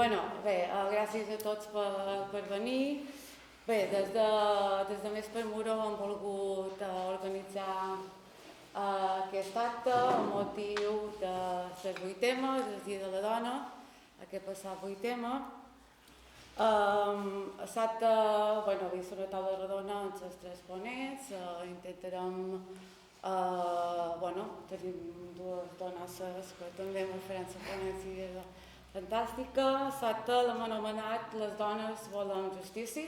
Gràcies a tots per venir. Bé, des de Més per Muro hem volgut organitzar aquest acte amb motiu de les 8M, el Dia de la Dona, aquest passat 8M. L'acte, és una taula rodona amb els tres ponents, intentarem, tenim dues donasses que també m'ho faran la ponència fantàstica. L'acte l'hem anomenat Les dones volen justícia,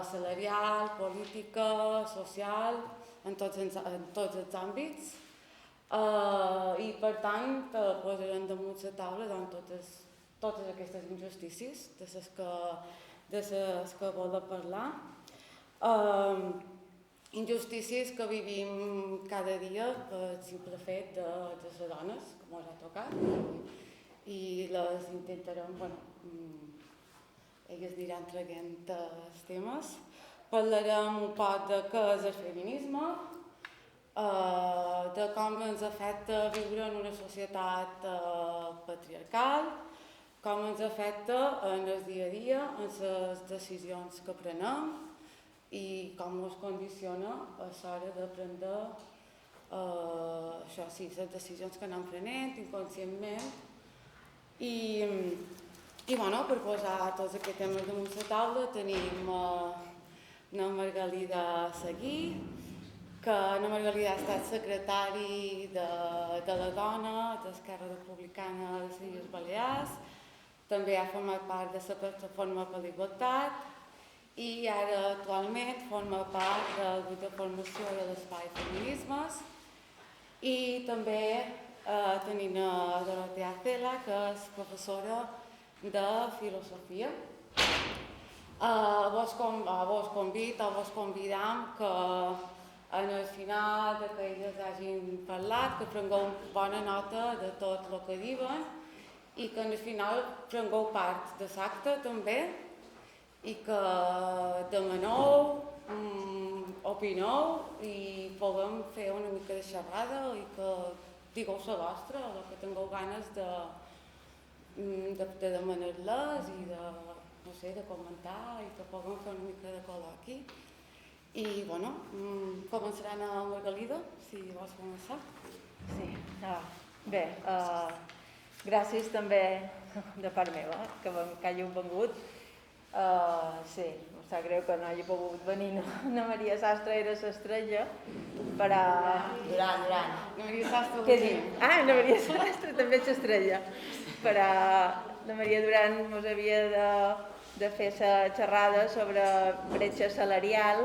salarial, política, social, en tots els àmbits. I per tant posarem damunt la taula totes aquestes injustícies de les que volen parlar. Injustícies que vivim cada dia per simple fet de ser dones, com ens ha tocat, i les intentarem, elles aniran traient els temes. Parlarem un poc de què és el feminisme, de com ens afecta viure en una societat patriarcal, com ens afecta en el dia a dia, en les decisions que prenem i com ens condiciona a l'hora de prendre les decisions que anem prenent inconscientment. Per posar tots aquests temes damunt la taula tenim na Margalida Seguí, que na Margalida ha estat secretari de la dona d'Esquerra Republicana de les Illes Balears, també ha format part de la Plataforma per la Igualtat i ara actualment forma part del grup de formació de l'Espai Feminismes. I també tenim a Dorotea Cela, que és professora de filosofia. Vos convidam que en el final que elles hagin parlat, que prengueu bona nota de tot el que diuen i que en el final prengueu part de l'acte també i que demaneu, opineu i puguem fer una mica de xerrada i que digueu la vostra, el que tingueu ganes de demanar-les i de comentar i que puguem fer una mica de col·loqui. I començaran a Margalida, si vols començar. Sí, bé, gràcies també de part meva que hàgiu vengut. Sí, em sap greu que no hagi pogut venir na Maria Sastre, era l'estrella, però... Duran. Na Maria Sastre. Què dic? Na Maria Sastre també és l'estrella, però la Maria Duran ens havia de fer la xerrada sobre bretxa salarial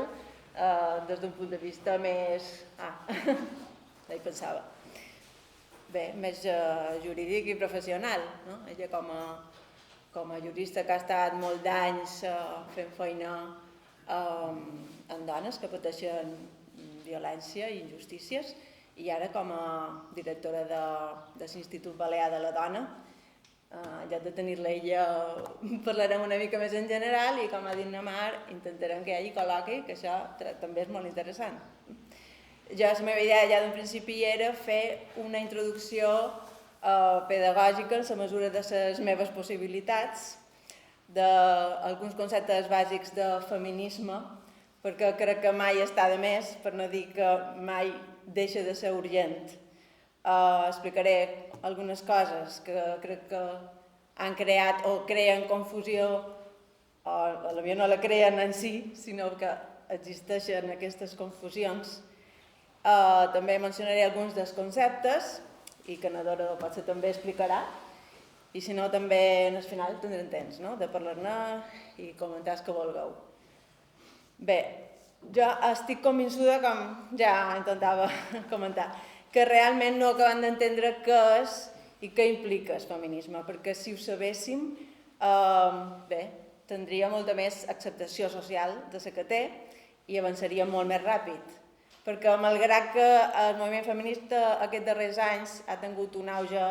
des d'un punt de vista més... no hi pensava. Bé, més jurídic i professional, no? Ella com a jurista que ha estat molts d'anys fent feina amb dones que pateixen violència i injustícies i ara com a directora de l'Institut Balear de la Dona, en lloc de tenir-la ella parlarem una mica més en general i com ha dit na Mar intentarem que hi hagi col·loqui, que això també és molt interessant. La meva idea ja d'un principi era fer una introducció pedagògica en la mesura de les meves possibilitats d'alguns conceptes bàsics de feminisme, perquè crec que mai està de més, per no dir que mai deixa de ser urgent. Explicaré algunes coses que crec que han creat o creen confusió, o potser no la creen en si, sinó que existeixen aquestes confusions. També mencionaré alguns dels conceptes i que na Dora potser també explicarà i si no també al final tindrem temps de parlar-ne i comentar el que vulgueu. Bé, jo estic convençuda, com ja intentava comentar, que realment no acabem d'entendre què és i què implica el feminisme, perquè si ho sabéssim, tindria molta més acceptació social de la que té i avançaria molt més ràpid. Perquè malgrat que el moviment feminista aquests darrers anys ha tingut un auge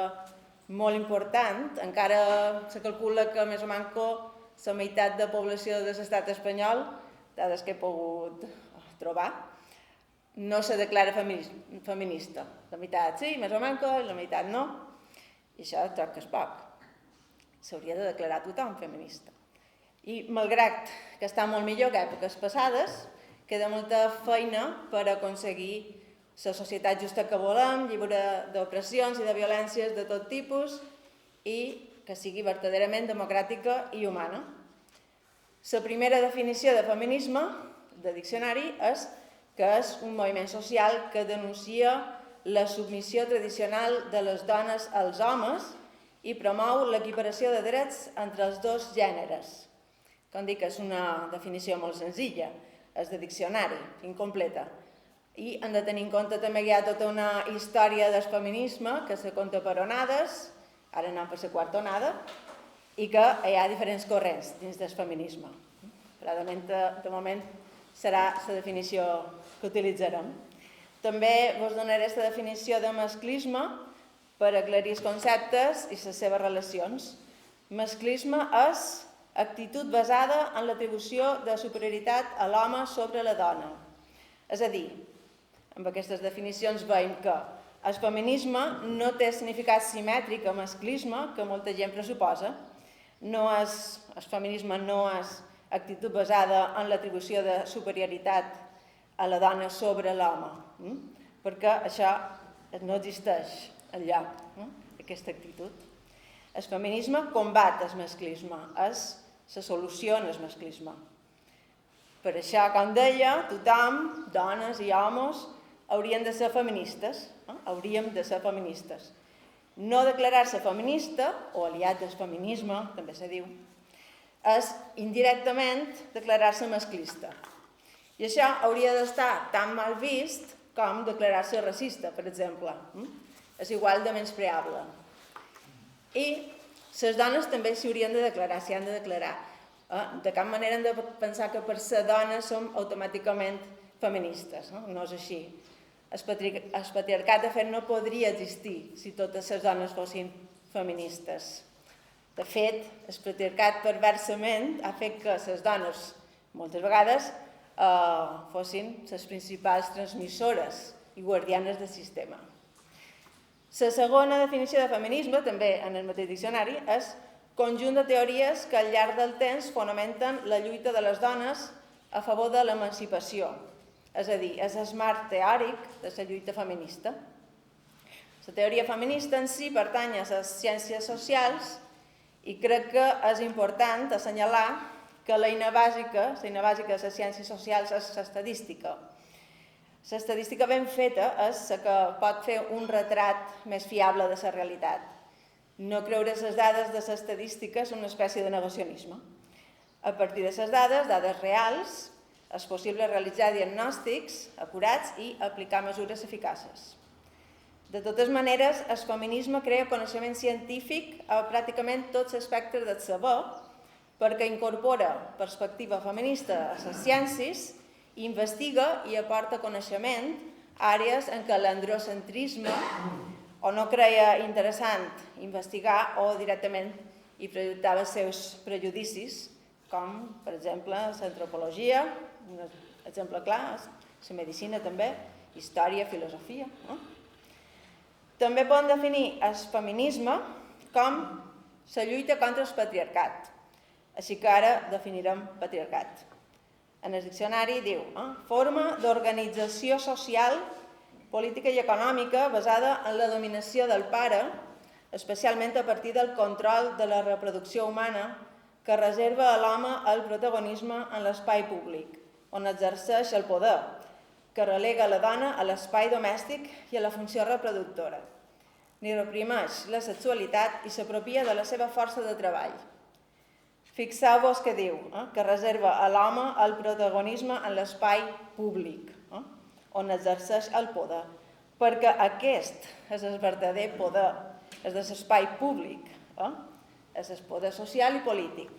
molt important, encara se calcula que més o menys la meitat de població de l'estat espanyol, dades que he pogut trobar, no se declara feminista. La meitat sí, més o menys, i la meitat no. I això troc que és poc. S'hauria de declarar tothom feminista. I malgrat que està molt millor que èpoques passades, queda molta feina per aconseguir la societat justa que volem, lliure d'opressions i de violències de tot tipus i que sigui verdaderament democràtica i humana. La primera definició de feminisme, de diccionari, és que és un moviment social que denuncia la submissió tradicional de les dones als homes i promou l'equiparació de drets entre els dos gèneres. Com dic, és una definició molt senzilla, és de diccionari, incompleta. I hem de tenir en compte també que hi ha tota una història del feminisme que se conta per onades, ara anem per la quarta onada, i que hi ha diferents corrents dins del feminisme. Clarament, de moment, serà la definició que utilitzarem. També vos donaré la definició de masclisme per aclarir els conceptes i les seves relacions. Masclisme és actitud basada en l'atribució de superioritat a l'home sobre la dona. És a dir, amb aquestes definicions veiem que el feminisme no té significat simètric al masclisme que molta gent pressuposa. El feminisme no és actitud basada en l'atribució de superioritat a la dona sobre l'home, perquè això no existeix enlloc, aquesta actitud. El feminisme combat el masclisme, és la solució en el masclisme. Per això, com deia, tothom, dones i homes, haurien de ser feministes, hauríem de ser feministes. No declarar-se feminista, o aliat del feminisme, també se diu, és indirectament declarar-se masclista. I això hauria d'estar tan mal vist com declarar-se racista, per exemple. És igual de menyspreable. I les dones també s'hi haurien de declarar, s'hi han de declarar. De cap manera hem de pensar que per ser dones som automàticament feministes. No és així. El patriarcat, de fet, no podria existir si totes les dones fossin feministes. De fet, el patriarcat perversament ha fet que les dones, moltes vegades, fossin les principals transmissores i guardianes del sistema. La segona definició de feminisme, també en el mateix diccionari, és conjunt de teories que al llarg del temps fonamenten la lluita de les dones a favor de l'emancipació. És a dir, és el marc teòric de la lluita feminista. La teoria feminista en si pertany a les ciències socials i crec que és important assenyalar que l'eina bàsica de les ciències socials és l'estadística. L'estadística ben feta és la que pot fer un retrat més fiable de la realitat. No creure les dades de l'estadística és una espècie de negacionisme. A partir de les dades reals, és possible realitzar diagnòstics acurats i aplicar mesures eficaces. De totes maneres, el feminisme crea coneixement científic a pràcticament tots els espectres del saber perquè incorpora perspectiva feminista a les ciències, investiga i aporta coneixement a àrees en què l'androcentrisme o no creia interessant investigar o directament hi projectava els seus prejudicis, com, per exemple, l'antropologia, un exemple clar, la medicina també, història, filosofia. També poden definir el feminisme com la lluita contra el patriarcat. Així que ara definirem patriarcat. En el diccionari diu forma d'organització social, política i econòmica basada en la dominació del pare, especialment a partir del control de la reproducció humana que reserva a l'home el protagonisme en l'espai públic, on exerceix el poder, que relega la dona a l'espai domèstic i a la funció reproductora. Ni reprimeix la sexualitat i s'apropia de la seva força de treball. Fixeu-vos que diu que reserva a l'home el protagonisme en l'espai públic, on exerceix el poder, perquè aquest és el verdader poder, és de l'espai públic, és el poder social i polític.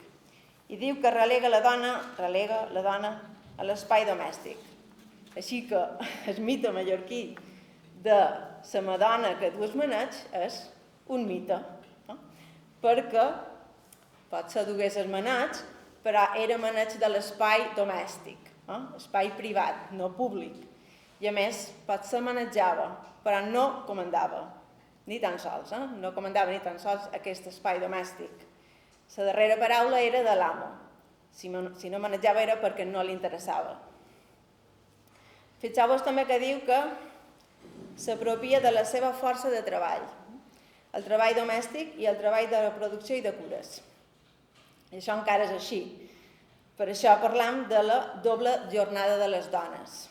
I diu que relega la dona a l'espai domèstic. Així que el mite mallorquí de la madona que du el maneig és un mite, perquè potser dugués el maneig, però era maneig de l'espai domèstic, espai privat, no públic. I a més, potser manejava, però no comandava, ni tan sols, no comandava ni tan sols aquest espai domèstic. La darrera paraula era de l'amo. Si no manejava era perquè no li interessava. Fixeu-vos també que diu que s'apropia de la seva força de treball, el treball domèstic i el treball de reproducció i de cures. I això encara és així. Per això parlam de la doble jornada de les dones,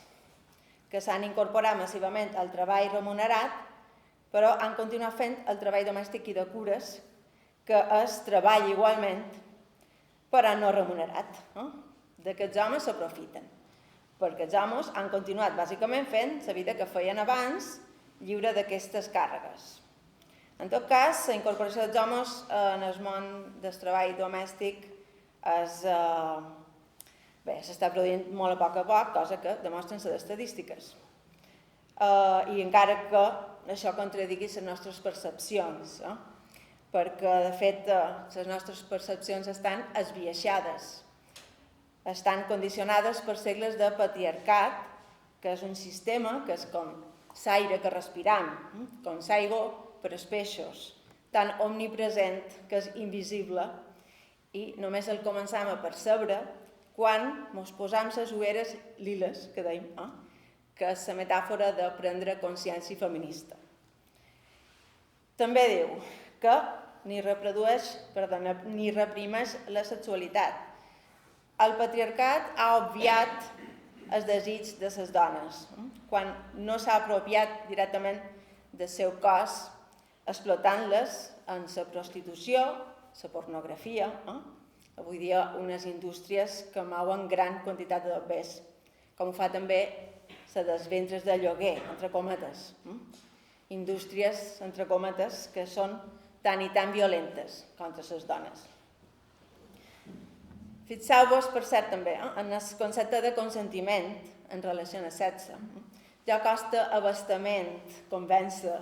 que s'han incorporat massivament al treball remunerat, però han continuat fent el treball domèstic i de cures, que es treballa igualment, però no remunerat. D'aquests homes s'aprofiten, perquè els homes han continuat bàsicament fent la vida que feien abans, lliure d'aquestes càrregues. En tot cas, la incorporació dels homes en el món del treball domèstic s'està produint molt a poc, cosa que demostren les estadístiques. I encara que això contradigui les nostres percepcions, perquè, de fet, les nostres percepcions estan esbiaixades, estan condicionades per segles de patriarcat, que és un sistema que és com l'aire que respiram, com l'aigua per als peixos, tan omnipresent que és invisible i només el començam a percebre quan ens posam les ulleres liles, que dèiem, que és la metàfora de prendre consciència feminista. També diu que ni reprimeix la sexualitat. El patriarcat ha obviat el desig de les dones, quan no s'ha apropiat directament del seu cos, explotant-les en la prostitució, la pornografia, avui dia unes indústries que mouen gran quantitat de dobbers, com ho fa també la dels ventres de lloguer, entre cometes. Indústries, entre cometes, que són tan i tan violentes contra les dones. Fixeu-vos, per cert, també, en el concepte de consentiment en relació al sexe. Ja costa abastament convèncer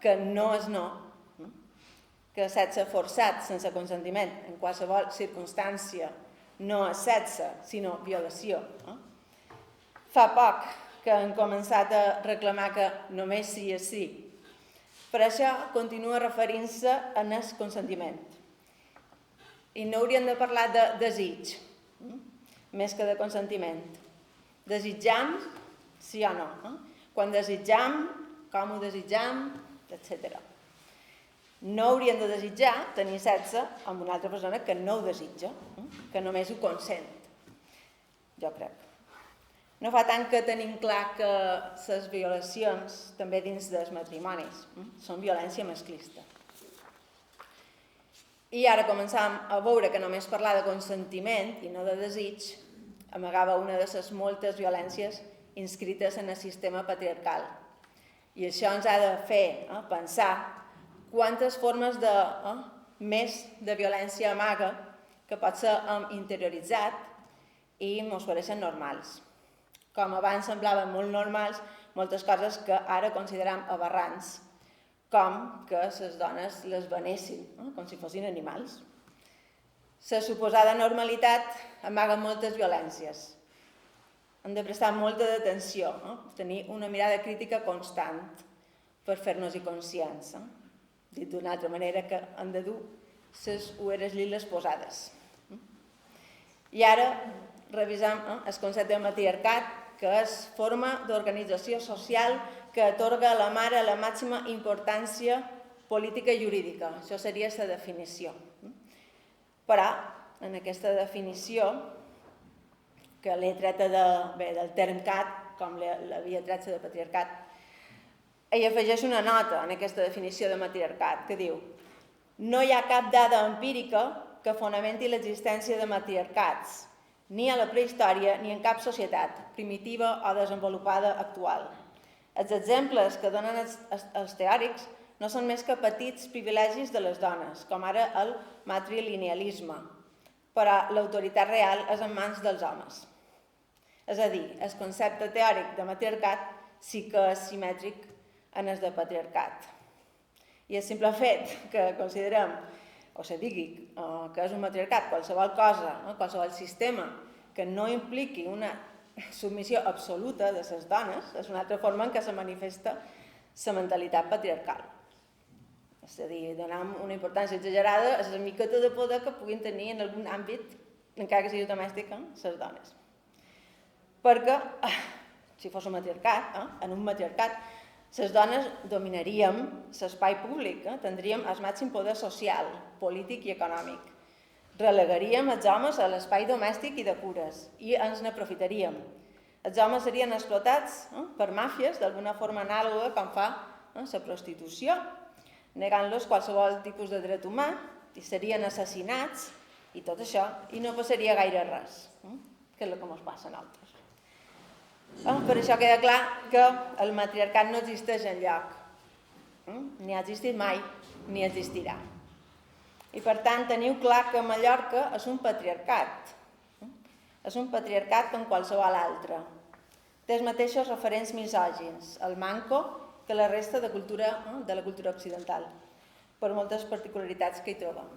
que no és no, que sexe forçat sense consentiment en qualsevol circumstància no és sexe, sinó violació. Fa poc que han començat a reclamar que només sí és sí. Per això continua referint-se en el consentiment. I no hauríem de parlar de desig, més que de consentiment. Desitjam, sí o no? Quan desitjam, com ho desitjam, etc. No hauríem de desitjar tenir sexe amb una altra persona que no ho desitja, que només ho consent, jo crec. No fa tant que tenim clar que les violacions, també dins dels matrimonis, són violència masclista. I ara començam a veure que només parlar de consentiment i no de desig amagava una de les moltes violències inscrites en el sistema patriarcal. I això ens ha de fer pensar quantes formes més de violència amaga que potser hem interioritzat i ens pareixen normals. Com abans semblaven molt normals moltes coses que ara considerem aberrants, com que les dones les benessin, com si fossin animals. La suposada normalitat amaga moltes violències. Hem de prestar molta atenció, tenir una mirada crítica constant per fer-nos-hi conscients. Dit d'una altra manera, que hem de dur les ulleres liles posades. I ara revisam el concepte de matriarcat, que és forma d'organització social que atorga a la mare la màxima importància política i jurídica. Això seria la definició. Però, en aquesta definició, que l'he treta del termcat, com l'havia tret de patriarcat, ell afegeix una nota en aquesta definició de matriarcat, que diu: no hi ha cap dada empírica que fonamenti l'existència de matriarcats, ni a la prehistòria ni en cap societat primitiva o desenvolupada actual. Els exemples que donen els teòrics no són més que petits privilegis de les dones, com ara el matrilinealisme, però l'autoritat real és en mans dels homes. És a dir, el concepte teòric de matriarcat sí que és simètric en el de patriarcat. I el simple fet que considerem, o se digui, que és un matriarcat qualsevol cosa, qualsevol sistema que no impliqui una submissió absoluta de les dones, és una altra forma en què se manifesta la mentalitat patriarcal. És a dir, donem una importància exagerada a la miqueta de poder que puguin tenir en algun àmbit, encara que sigui domèstic, les dones. Perquè, si fos un matriarcat, en un matriarcat, les dones dominaríem l'espai públic, tindríem el màxim poder social, polític i econòmic. Relegaríem els homes a l'espai domèstic i de cures i ens n'aprofitaríem. Els homes serien explotats per màfies d'alguna forma anàloga com fa la prostitució, negant-los qualsevol tipus de dret humà i serien assassinats i tot això, i no passaria gaire res, que és el que ens passa a nosaltres. Per això queda clar que el matriarcat no existeix enlloc, ni ha existit mai, ni existirà. I per tant teniu clar que Mallorca és un patriarcat, és un patriarcat com qualsevol altre. Té els mateixos referents misògins, el manco, que la resta de la cultura occidental, per moltes particularitats que hi trobem.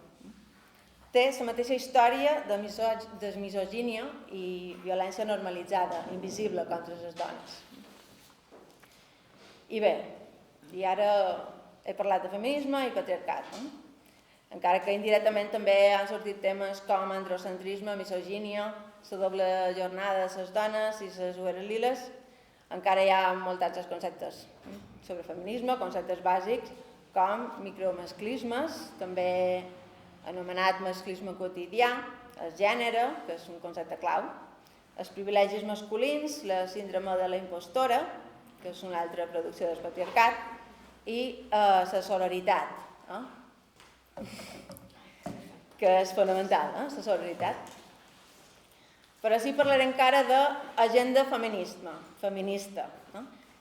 Té la mateixa història de misogínia i violència normalitzada, invisible contra les dones. I bé, i ara he parlat de feminisme i patriarcat, encara que indirectament també han sortit temes com androcentrisme, misogínia, la doble jornada de les dones i les ulleres liles, encara hi ha molts altres conceptes sobre feminisme, conceptes bàsics com micromasclismes, també anomenat masclisme quotidià, el gènere, que és un concepte clau, els privilegis masculins, la síndrome de la impostora, que és una altra producció del patriarcat, i la sororitat, que és fonamental, la sororitat. Però sí parlaré encara d'agenda feminista,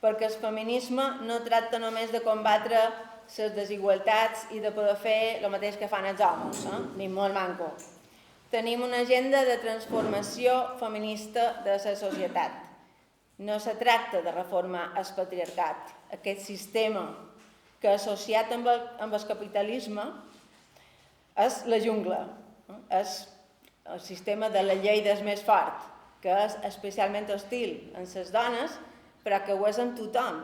perquè el feminisme no tracta només de combatre les desigualtats i de poder fer el mateix que fan els homes, ni molt manco. Tenim una agenda de transformació feminista de la societat. No se tracta de reformar el patriarcat, aquest sistema que associat amb el capitalisme és la jungla, és el sistema de la llei del més fort, que és especialment hostil en les dones, però que ho és en tothom,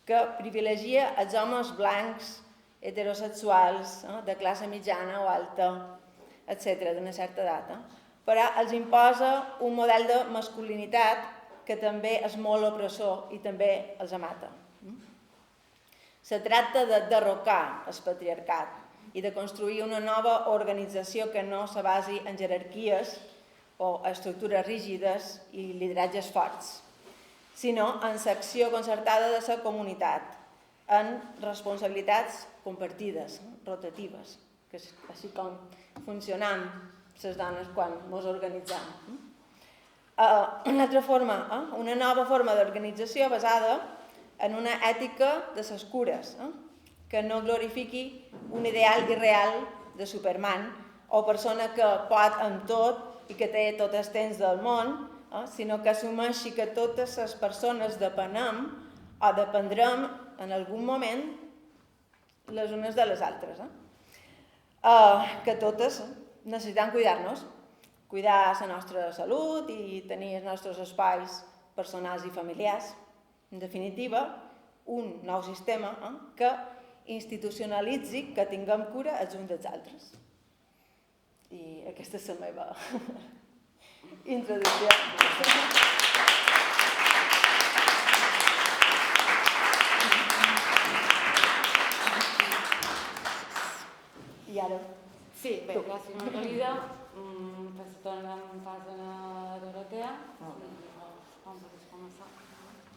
que privilegia els homes blancs, heterosexuals, de classe mitjana o alta, etc., d'una certa edat. Però els imposa un model de masculinitat que també és molt opressor i també els mata. Se tracta de derrocar el patriarcat i de construir una nova organització que no se basi en jerarquies o estructures rígides i lideratges forts, sinó en l'acció concertada de la comunitat, en responsabilitats compartides, rotatives, que és així com funcionem les dones quan ens organitzem. Una altra forma, una nova forma d'organització basada en una ètica de les cures, que no glorifiqui un ideal irreal de Superman o persona que pot amb tot i que té tot el temps del món, sinó que assumeixi que totes les persones depenem o dependrem en algun moment les unes de les altres. Que totes necessitem cuidar-nos, cuidar la nostra salut i tenir els nostres espais personals i familiars. En definitiva, un nou sistema que institucionalitzi que tinguem cura els uns dels altres. I aquesta és la meva introducció. I ara? Sí, bé, gràcies Margalida. Pas a Dorotea. Com pots començar?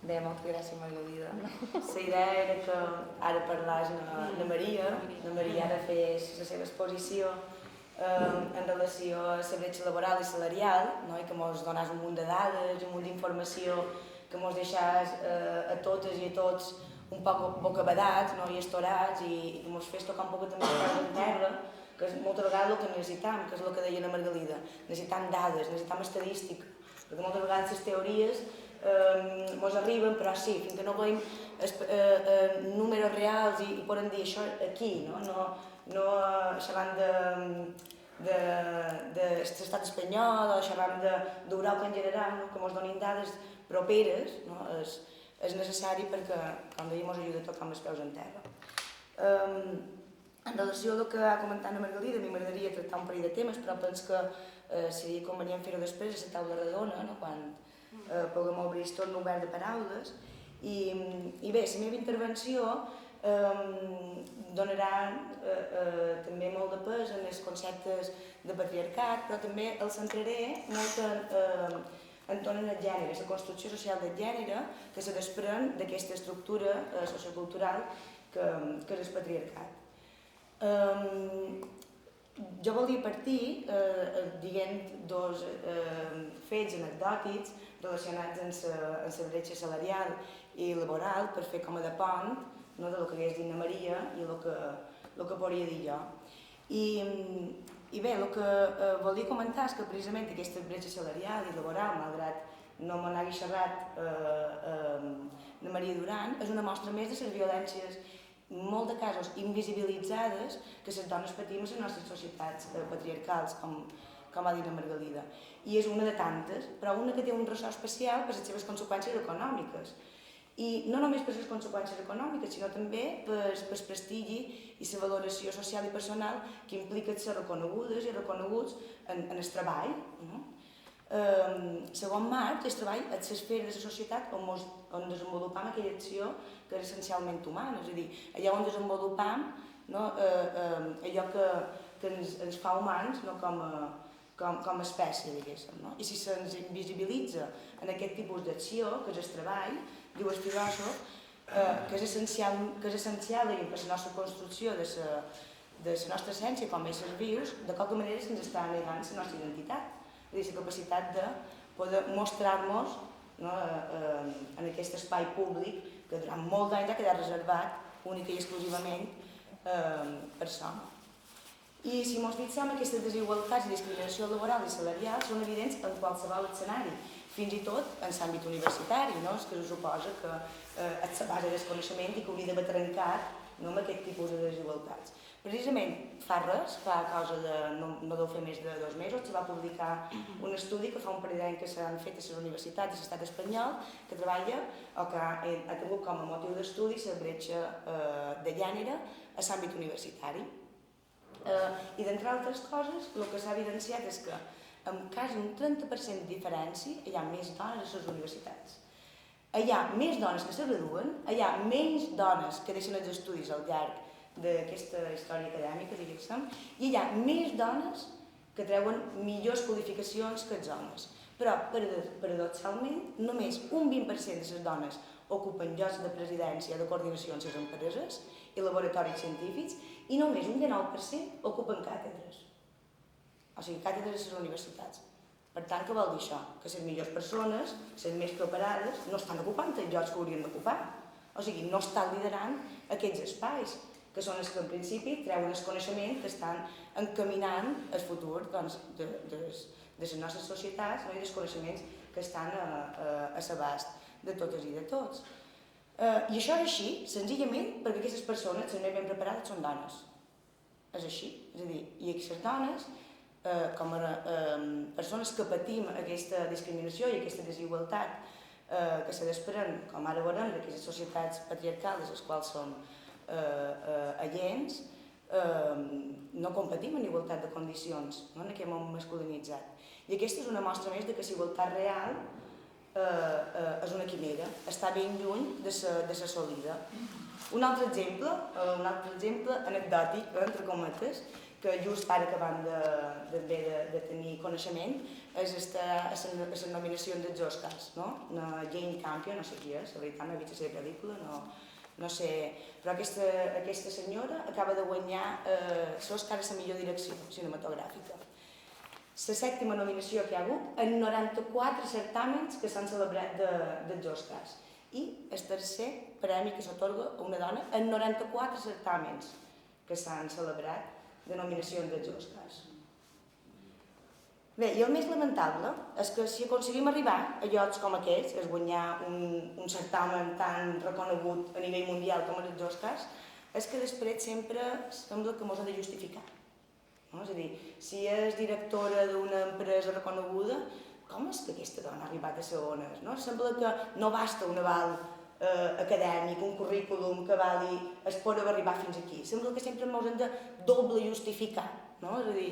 Bé, moltes gràcies Margalida. La idea era que ara parlàs la Maria. La Maria ara fes la seva exposició en relació a la bretxa laboral i salarial, i que ens donàs un munt de dades, un munt d'informació que ens deixàs a totes i a tots un poc bocabadats i estorats i que ens fes tocar un poc també els peus en terra, que és moltes vegades el que necessitam, que és el que deia la Margalida. Necessitam dades, necessitam estadística, perquè moltes vegades les teories ens arriben, però sí, fins que no veiem números reals i podem dir això aquí, no xerram de l'estat espanyol o xerram d'Europa en general, que ens donin dades properes, és necessari perquè, com dèiem, ens ajuda a tocar amb els peus en terra. En relació al que ha comentat la Margalida, a mi m'agradaria tractar un parell de temes, però penso que seria convenient fer-ho després a la taula redona, no? Quan puguem obrir el torn obert de paraules. I bé, la meva intervenció donarà també molt de pes en els conceptes de patriarcat, però també el centraré molt entorn al gènere, la construcció social del gènere que se desprèn d'aquesta estructura sociocultural que és el patriarcat. Jo volia partir dient dos fets anecdòtics relacionats amb la bretxa salarial i laboral per fer com a de pont del que hagués dit la Maria i el que podria dir jo. I bé, el que volia comentar és que precisament aquesta bretxa salarial i laboral, malgrat no me n'hagi xerrat la Maria Duran, és una mostra més de les violències, en molts de casos invisibilitzades, que les dones patim en les nostres societats patriarcals, com ha dit la Margalida. I és una de tantes, però una que té un ressò especial per les seves conseqüències econòmiques. I no només per les conseqüències econòmiques, sinó també per el prestigi i la valoració social i personal que implica ser reconegudes i reconeguts en el treball. Segon Marx, el treball és l'esfera de la societat on desenvolupam aquella acció que és essencialment humana, és a dir, allà on desenvolupam allò que ens fa humans com a espècie, diguéssim. I si se'ns invisibilitza en aquest tipus d'acció, que és el treball, diu el filòsof, que és essencial per la nostra construcció de la nostra essència com a éssers vius, de qualque manera se'ns està negant la nostra identitat, és a dir, la capacitat de poder mostrar-nos en aquest espai públic que durant molt d'anys ha quedat reservat única i exclusivament per l'home. I si ens fixem, aquestes desigualtats i discriminació laboral i salarial són evidents en qualsevol escenari, fins i tot en l'àmbit universitari, que se suposa que és la base del coneixement i que hauria d'haver trencat amb aquest tipus de desigualtats. Precisament fa res, fa cosa de no deu fer més de 2 mesos, se va publicar un estudi que fa un parell d'anys que s'han fet a les universitats de l'estat espanyol que treballa o que ha tingut com a motiu d'estudi la bretxa de gènere a l'àmbit universitari. I d'entre altres coses, el que s'ha evidenciat és que amb quasi un 30% de diferència hi ha més dones a les universitats. Hi ha més dones que se graduen, hi ha menys dones que deixen els estudis al llarg d'aquesta història acadèmica, diguéssim, i hi ha més dones que treuen millors qualificacions que els homes. Però, paradoxalment, només un 20% de les dones ocupen llocs de presidència de coordinació en les empreses i laboratoris científics i només un 19% ocupen càtedres. O sigui, càtedres a les universitats. Per tant, què vol dir això? Que les millors persones, les més preparades, no estan ocupant els llocs que haurien d'ocupar. O sigui, no estan liderant aquests espais, que són els que en principi treuen el coneixement que estan encaminant el futur de les nostres societats i dels coneixements que estan a l'abast de totes i de tots. I això és així, senzillament perquè aquestes persones, les més ben preparades, són dones. És així. És a dir, i aquestes dones, com a persones que patim aquesta discriminació i aquesta desigualtat que se desprèn, com ara veurem, d'aquestes societats patriarcals a les quals som agents, no competim en igualtat de condicions en aquest món masculinitzat. I aquesta és una mostra més que la igualtat real és una quimera, està ben lluny de ser solida. Un altre exemple anecdòtic, entre cometes, que just ara acabant de tenir coneixement, és la nominació dels Oscars. Jane Campion, no sé qui és, la veritat no he vist la seva pel·lícula, no sé, però aquesta senyora acaba de guanyar l'Oscar a la millor direcció cinematogràfica. La 7ª nominació que hi ha hagut en 94 certàmens que s'han celebrat dels Oscars i el tercer premi que s'atorga a una dona en 94 certàmens que s'han celebrat de nominacions dels Oscars. Bé, i el més lamentable és que si aconseguim arribar a llocs com aquests, és guanyar un certamen tan reconegut a nivell mundial com els Oscars, és que després sempre sembla que ens ha de justificar. És a dir, si és directora d'una empresa reconeguda, com és que aquesta dona ha arribat a ser on és? Sembla que no basta un aval acadèmic, un currículum que vali es pot arribar fins aquí. Sembla que sempre ens hem de doble justificar, no? És a dir,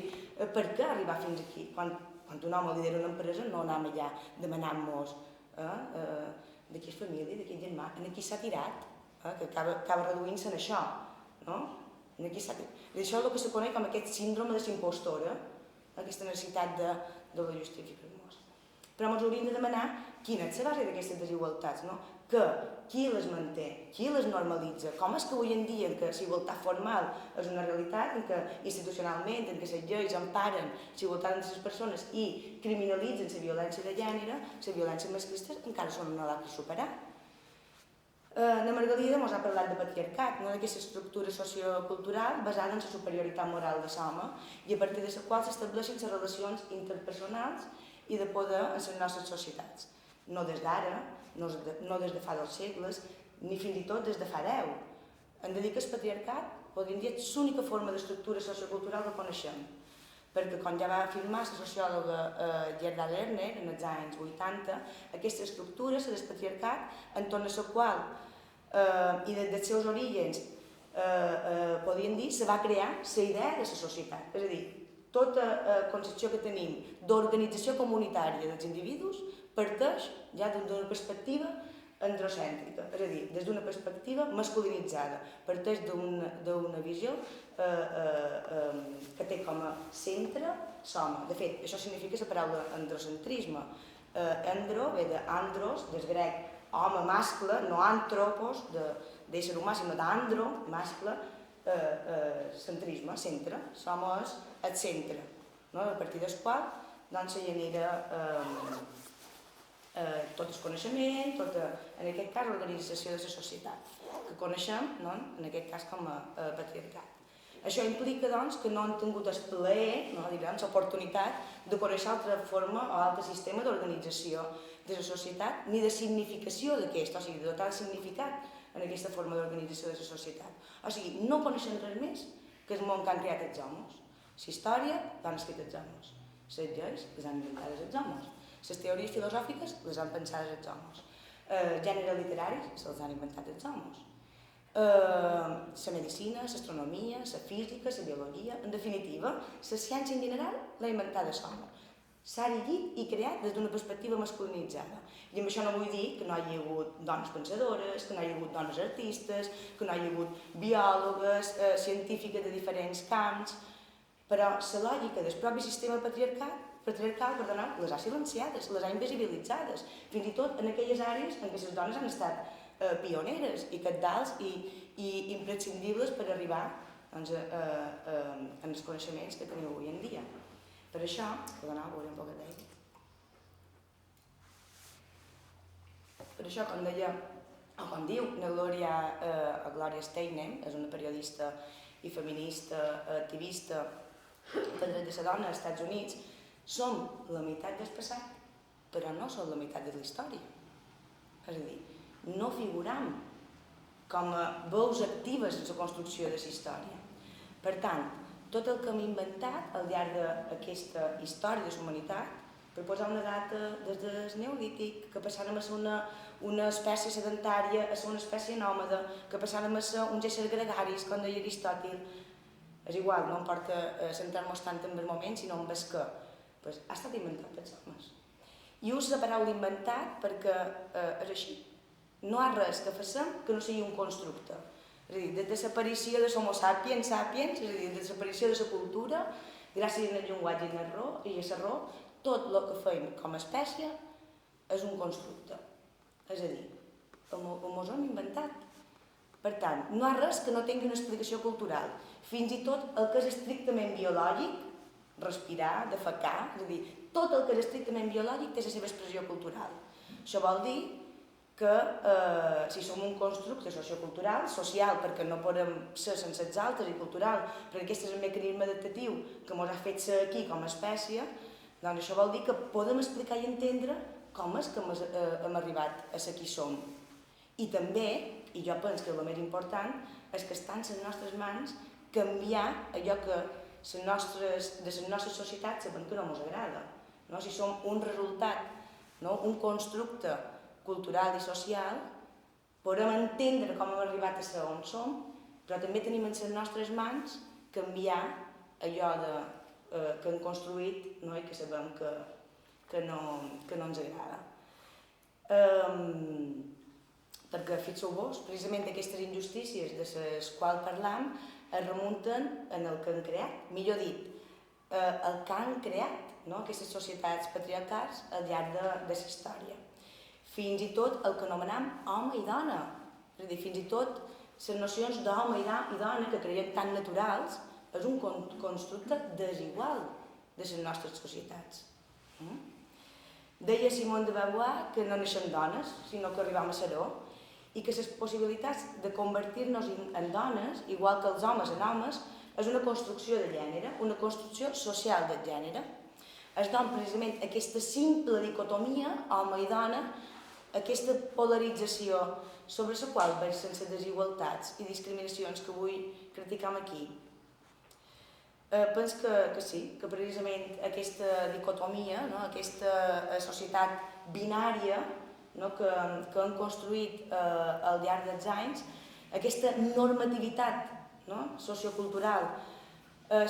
per què arribar fins aquí? Quan un home lidera una empresa no anem allà demanant-nos de qui és família, de qui és germà, en aquí s'ha tirat, que acaba reduint-se en això, no? En aquí s'ha tirat. I això és el que se coneix com aquest síndrome de l'impostora, aquesta necessitat de la justificar-nos. Però ens hauríem de demanar quina és la base d'aquestes desigualtats, no? Qui les manté, qui les normalitza, com és que avui en dia en què la igualtat formal és una realitat, en què institucionalment, en què les lleis emparen la igualtat entre les persones i criminalitzen la violència de gènere, la violència masclista, encara són una edat per superar. La Margalida ens ha parlat de patriarcat, d'aquesta estructura sociocultural basada en la superioritat moral de l'home i a partir de la qual s'estableixen les relacions interpersonals i de poder en les nostres societats. No des d'ara, no des de fa 2 segles, ni fins i tot des de fa 10. Hem de dir que el patriarcat, podríem dir, és l'única forma d'estructura sociocultural que coneixem. Perquè, com ja va afirmar la sociòloga Gerda Lerner en els anys 80, aquesta estructura, la del patriarcat, entorn a la qual, i des dels seus orígens, podríem dir, se va crear la idea de la societat. És a dir, tota concepció que tenim d'organització comunitària dels individus parteix ja d'una perspectiva androcèntrica, és a dir, des d'una perspectiva masculinitzada, parteix d'una visió que té com a centre l'home. De fet, això significa la paraula androcentrisme. Andro ve d'andros, del grec home, mascle, no antropos, d'ésser humà, sinó d'andro, mascle, centrisme, centre. L'home és el centre, a partir del qual se genera tot el coneixement, en aquest cas l'organització de la societat, que coneixem en aquest cas com a patriarcat. Això implica que no han tingut el plaer, l'oportunitat de conèixer altra forma o altre sistema d'organització de la societat, ni de significació d'aquesta, o sigui, de dotar de significat en aquesta forma d'organització de la societat. O sigui, no coneixem res més que el món que han creat els homes. La història l'han escrit els homes, les lleis les han inventat els homes, les teories filosòfiques les han pensat els homes, gèneres literaris se'ls han inventat els homes, la medicina, l'astronomia, la física, la biologia, en definitiva, la ciència en general l'ha inventada l'home. S'ha erigit i creat des d'una perspectiva masculinitzada. I amb això no vull dir que no hi hagi hagut dones pensadores, que no hi hagi hagut dones artistes, que no hi hagi hagut biòlogues, científiques de diferents camps, però la lògica del propi sistema patriarcal, les ha silenciades, les ha invisibilitzades, fins i tot en aquelles àrees en què les dones han estat pioneres i cabdals i imprescindibles per arribar als coneixements que tenim avui en dia. Per això, veuré un poc d'ell. Per això, com deia, o com diu la Gloria Steinem, és una periodista i feminista, activista per drets de la dona als Estats Units, som la meitat del passat, però no som la meitat de la història. És a dir, no figuram com a veus actives en la construcció de la història. Per tant, tot el que hem inventat al llarg d'aquesta història de la humanitat, per posar una data des del Neolític, que passàrem a ser una espècie sedentària, a ser una espècie nòmada, que passàrem a ser uns éssers gregaris, com deia Aristòtil. És igual, no importa centrar-nos tant en el moment, sinó en el que. Ha estat inventat pels homes. I ús la paraula inventat perquè és així. No hi ha res que facem que no sigui un constructe. És a dir, des de l'aparició de l'homo sapiens, és a dir, des de l'aparició de la cultura, gràcies al llenguatge i a l'error, tot el que fem com a espècie és un constructe. És a dir, ens hem inventat. Per tant, no hi ha res que no tingui una explicació cultural. Fins i tot el que és estrictament biològic, respirar, defecar, és a dir, tot el que és estrictament biològic té la seva expressió cultural. Això vol dir que si som un constructe sociocultural, social, perquè no podem ser sense els altres, i cultural, perquè aquest és el mecanisme adaptatiu que ens ha fet ser aquí com a espècie, doncs això vol dir que podem explicar i entendre com és que hem arribat a ser qui som. I també, i jo penso que el més important, és que està en les nostres mans canviar allò que de les nostres societats sabem que no ens agrada. Si som un resultat, un constructe cultural i social, podrem entendre com hem arribat a ser on som, però també tenim en les nostres mans canviar allò que hem construït, no? I que sabem que no ens agrada. Perquè, fixeu-vos, precisament aquestes injustícies de les quals parlam es remunten en el que han creat, millor dit, el que han creat, no? Aquestes societats patriarcals al llarg de la història. Fins i tot el que anomenem home i dona, és a dir, fins i tot les nocions d'home i dona que creiem tan naturals és un constructe desigual de les nostres societats. Deia Simone de Beauvoir que no naixem dones, sinó que arribem a ser-ho, i que les possibilitats de convertir-nos en dones, igual que els homes en homes, és una construcció de gènere, una construcció social del gènere. Es dona precisament aquesta simple dicotomia, home i dona, aquesta polarització sobre la qual versen les desigualtats i discriminacions que avui criticam aquí. Penso que sí, que precisament aquesta dicotomia, no? Aquesta societat binària, no? que han construït al llarg dels anys, aquesta normativitat, no? Sociocultural,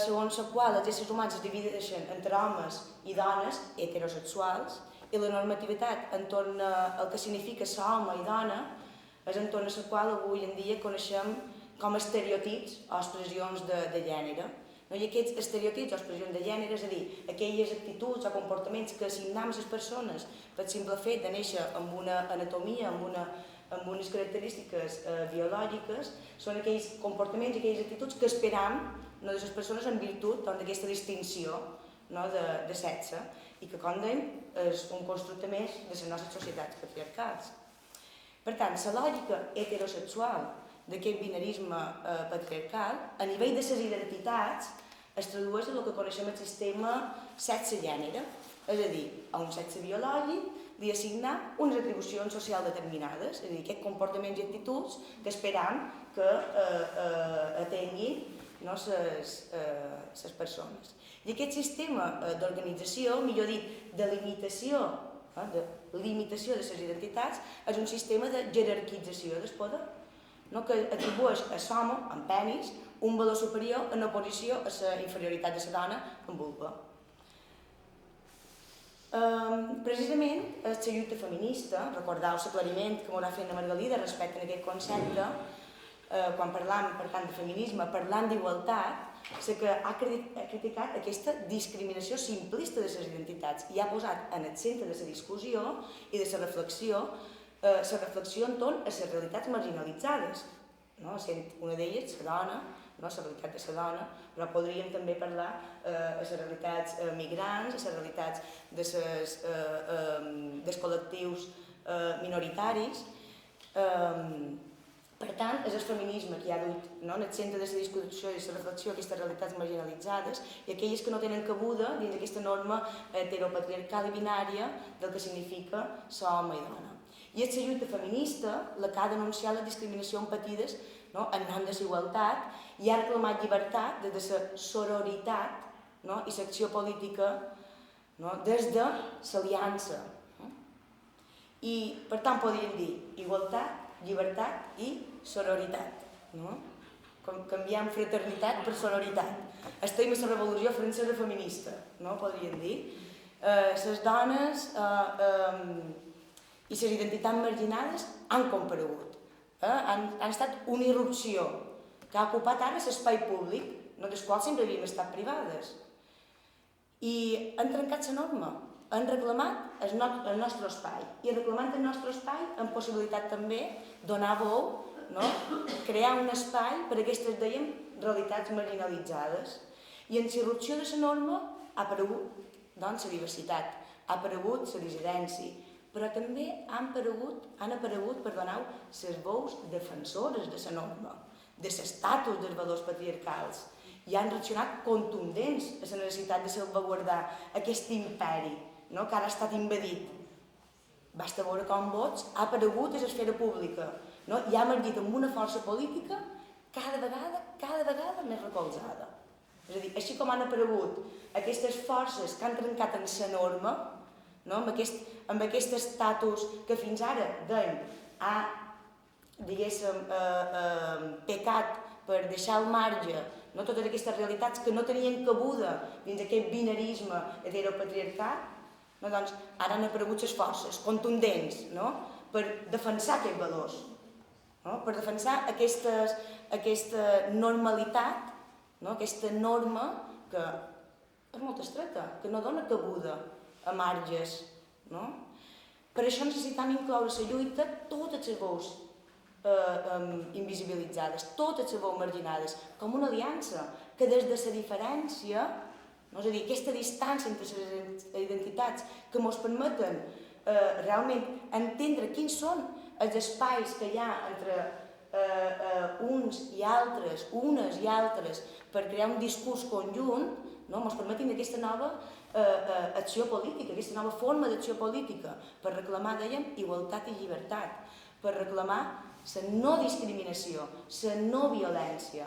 segons la qual els éssers humans es divideixen entre homes i dones heterosexuals, i la normativitat entorn al que significa ser home i dona és entorn a la qual avui en dia coneixem com a estereotips o expressions de gènere. I aquests estereotips o expressions de gènere, és a dir, aquelles actituds o comportaments que assignem a les persones pel simple fet de néixer amb una anatomia, amb unes característiques biològiques, són aquells comportaments i aquelles actituds que esperam de les persones en virtut d'aquesta distinció de sexe i que, com dèiem, és un constructe més de les nostres societats patriarcals. Per tant, la lògica heterosexual d'aquest binarisme patriarcal, a nivell de les identitats, es tradueix en el que coneixem el sistema sexe-gènere, és a dir, a un sexe biològic li assignar unes atribucions socials determinades, és a dir, aquests comportaments i actituds que esperam que atenguin les persones. I aquest sistema d'organització, millor dit, de limitació de les identitats, és un sistema de jerarquització del poder, que atribueix a l'home, amb penis, un valor superior en oposició a la inferioritat de la dona amb vulva. Precisament, la lluita feminista, recordeu l'aclariment que m'haurà fet la Margalida respecte a aquest concepte, quan parlam, per tant, de feminisme, parlant d'igualtat, la que ha criticat aquesta discriminació simplista de les identitats i ha posat en el centre de la discussió i de la reflexió entorn a les realitats marginalitzades. Una d'elles, la dona, la realitat de la dona, però podríem també parlar de les realitats migrants, de les realitats dels col·lectius minoritaris. Per tant, és el feminisme que ha dut en el centre de la discussió i la reflexió aquestes realitats marginalitzades i aquelles que no tenen cabuda dins d'aquesta norma heteropatriarcal i binària del que significa ser home i dona. I és la lluita feminista la que ha denunciat les discriminacions patides en nom de la igualtat i ha reclamat llibertat des de la sororitat i l'acció política des de l'aliança. I, per tant, podríem dir igualtat, llibertat i sororitat. Canviant fraternitat per sororitat. Estem a la revolució francesa feminista, podríem dir. Les dones i les identitats marginades han comparegut. Han estat una irrupció que ha ocupat ara l'espai públic, dels quals sempre havien estat privades. I han trencat la norma, han reclamat el nostre espai. I reclamant el nostre espai han possibilitat també donar veu, crear un espai per a aquestes, dèiem, realitats marginalitzades. I en la irrupció de la norma ha aparegut la diversitat, ha aparegut la dissidència, però també han aparegut les veus defensores de la norma, de l'estatus dels valors patriarcals, i han reaccionat contundents a la necessitat de salvaguardar aquest imperi que ara ha estat invadit. Basta veure com Vox ha aparegut a l'esfera pública i ha emergit amb una força política cada vegada més recolzada. És a dir, així com han aparegut aquestes forces que han trencat en la norma, amb aquest estatus que fins ara ha diguéssim, pecat per deixar al marge totes aquestes realitats que no tenien cabuda dins aquest binarisme heteropatriarcat, doncs ara han aparegut les forces contundents per defensar aquests valors, per defensar aquesta normalitat, aquesta norma que és molt estreta, que no dona cabuda a marges. Per això necessitem incloure a la lluita totes les veus invisibilitzades, totes les veus marginades, com una aliança que des de la diferència, és a dir, aquesta distància entre les identitats que ens permeten realment entendre quins són els espais que hi ha entre uns i altres, unes i altres, per crear un discurs conjunt, ens permetin aquesta nova acció política, aquesta nova forma d'acció política, per reclamar, dèiem, igualtat i llibertat, per reclamar la no discriminació, la no violència.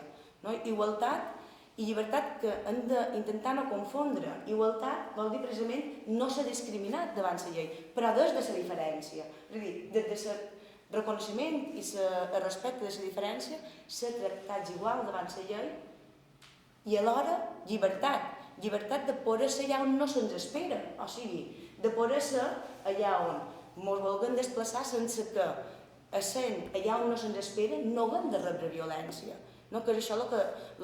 Igualtat i llibertat que hem d'intentar no confondre. Igualtat vol dir precisament no ser discriminat davant la llei, però des de la diferència. És a dir, des del reconeixement i el respecte de la diferència, ser tractats igual davant la llei i alhora llibertat. Llibertat de poder ser allà on no se'ns espera, o sigui, de poder ser allà on ens vulguem desplaçar sense que, essent allà on no se'ns espera, no haguem de rebre violència. Que és això el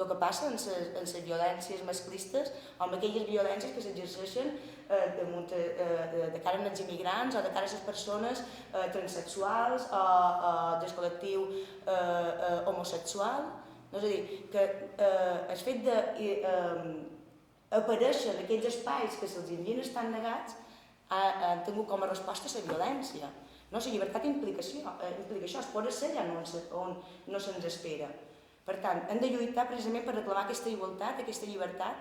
que passa en les violències masclistes o en aquelles violències que s'exerceixen de cara als immigrants o de cara a les persones transsexuals o del col·lectiu homosexual. És a dir, que el fet d'aparèixer en aquells espais que se'ls havien estat negats han tingut com a resposta la violència. La llibertat implica això, es pot ser allà on no se'ns espera. Per tant, hem de lluitar precisament per reclamar aquesta igualtat, aquesta llibertat,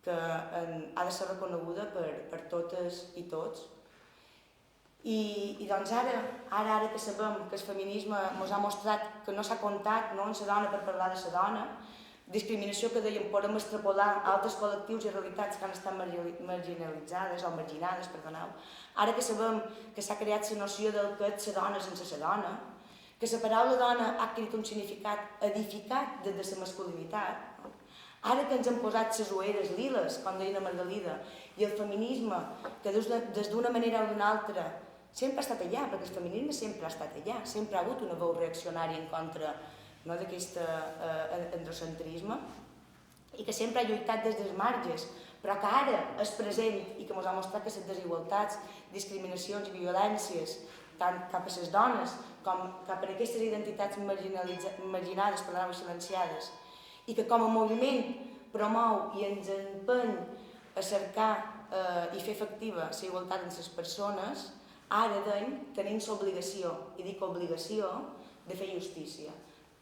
que ha de ser reconeguda per totes i tots. I doncs ara que sabem que el feminisme ens ha mostrat que no s'ha comptat en la dona per parlar de la dona, discriminació que dèiem podem extrapolar a altres col·lectius i realitats que han estat marginalitzades o marginades, perdoneu. Ara que sabem que s'ha creat la noció del que és la dona sense la dona, que la paraula dona ha adquirit un significat edificat des de la masculinitat, ara que ens han posat les ulleres liles, com deia la Margalida, i el feminisme, que des d'una manera o d'una altra sempre ha estat allà, perquè el feminisme sempre ha estat allà, sempre ha hagut una veu reaccionària en contra d'aquest androcentrisme, i que sempre ha lluitat des dels marges, però que ara és present i que ens ha mostrat que les desigualtats, discriminacions i violències, tant cap a les dones com cap a aquestes identitats marginades, i silenciades, i que com a moviment promou i ens empeny a cercar i fer efectiva la igualtat entre les persones, ara tenim l'obligació, i dic obligació, de fer justícia.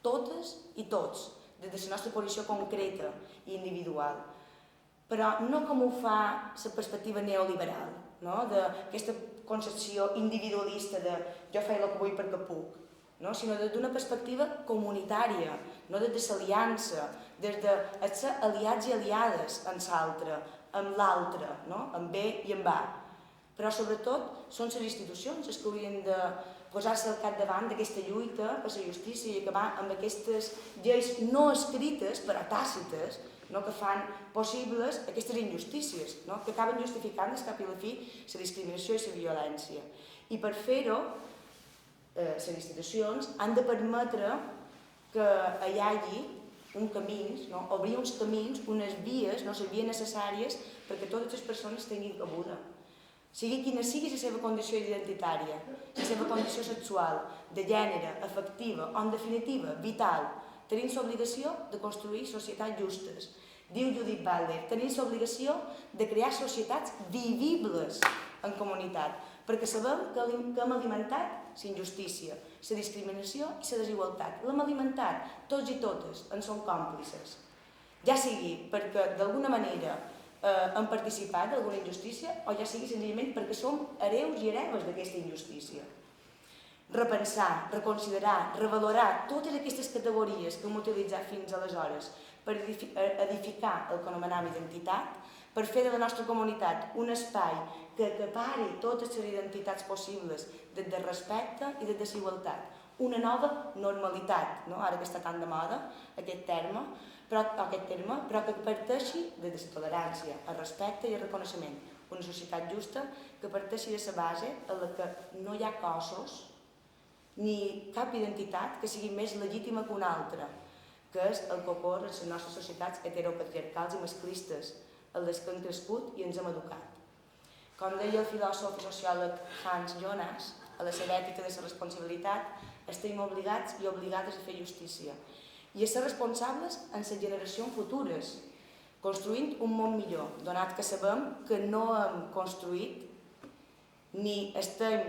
Totes i tots, des de la nostra posició concreta i individual. Però no com ho fa la perspectiva neoliberal, d'aquesta concepció individualista de jo faig el que vull perquè puc, sinó des d'una perspectiva comunitària, des de l'aliança, des de ser aliats i aliades amb l'altre, amb B i amb A. Però sobretot són les institucions les que haurien de posar-se al capdavant d'aquesta lluita per la justícia i acabar amb aquestes lleis no escrites, però tàcites, que fan possibles aquestes injustícies, que acaben justificant des cap i la fi la discriminació i la violència. I per fer-ho, les institucions han de permetre que hi hagi un camí, obrir uns camins, unes vies, les vies necessàries perquè totes les persones tinguin cabuda. Sigui quina sigui la seva condició identitària, la seva condició sexual, de gènere, afectiva o, en definitiva, vital, tenim l'obligació de construir societats justes. Diu Judith Butler, tenim l'obligació de crear societats vivibles en comunitat, perquè sabem que hem alimentat la injustícia, la discriminació i la desigualtat. L'hem alimentat, tots i totes en som còmplices. Ja sigui perquè d'alguna manera hem participat d'alguna injustícia o ja sigui senzillament perquè som hereus i hereves d'aquesta injustícia. Repensar, reconsiderar, revalorar totes aquestes categories que hem utilitzat fins aleshores per edificar el que anomenem identitat, per fer de la nostra comunitat un espai que acapari totes les identitats possibles des del respecte i des de la igualtat. Una nova normalitat, no? Ara que està tan de moda aquest terme, però que parteixi de la tolerància, el respecte i el reconeixement. Una societat justa que parteixi de la base en la que no hi ha cossos ni cap identitat que sigui més legítima que una altra, que és el que ocorre en les nostres societats heteropatriarcals i masclistes, en les que hem crescut i ens hem educat. Com deia el filòsof i sociòleg Hans Jonas, a la seva ètica de la responsabilitat, estem obligats i obligades a fer justícia i a ser responsables en les generacions futures, construint un món millor, donat que sabem que no hem construït ni estem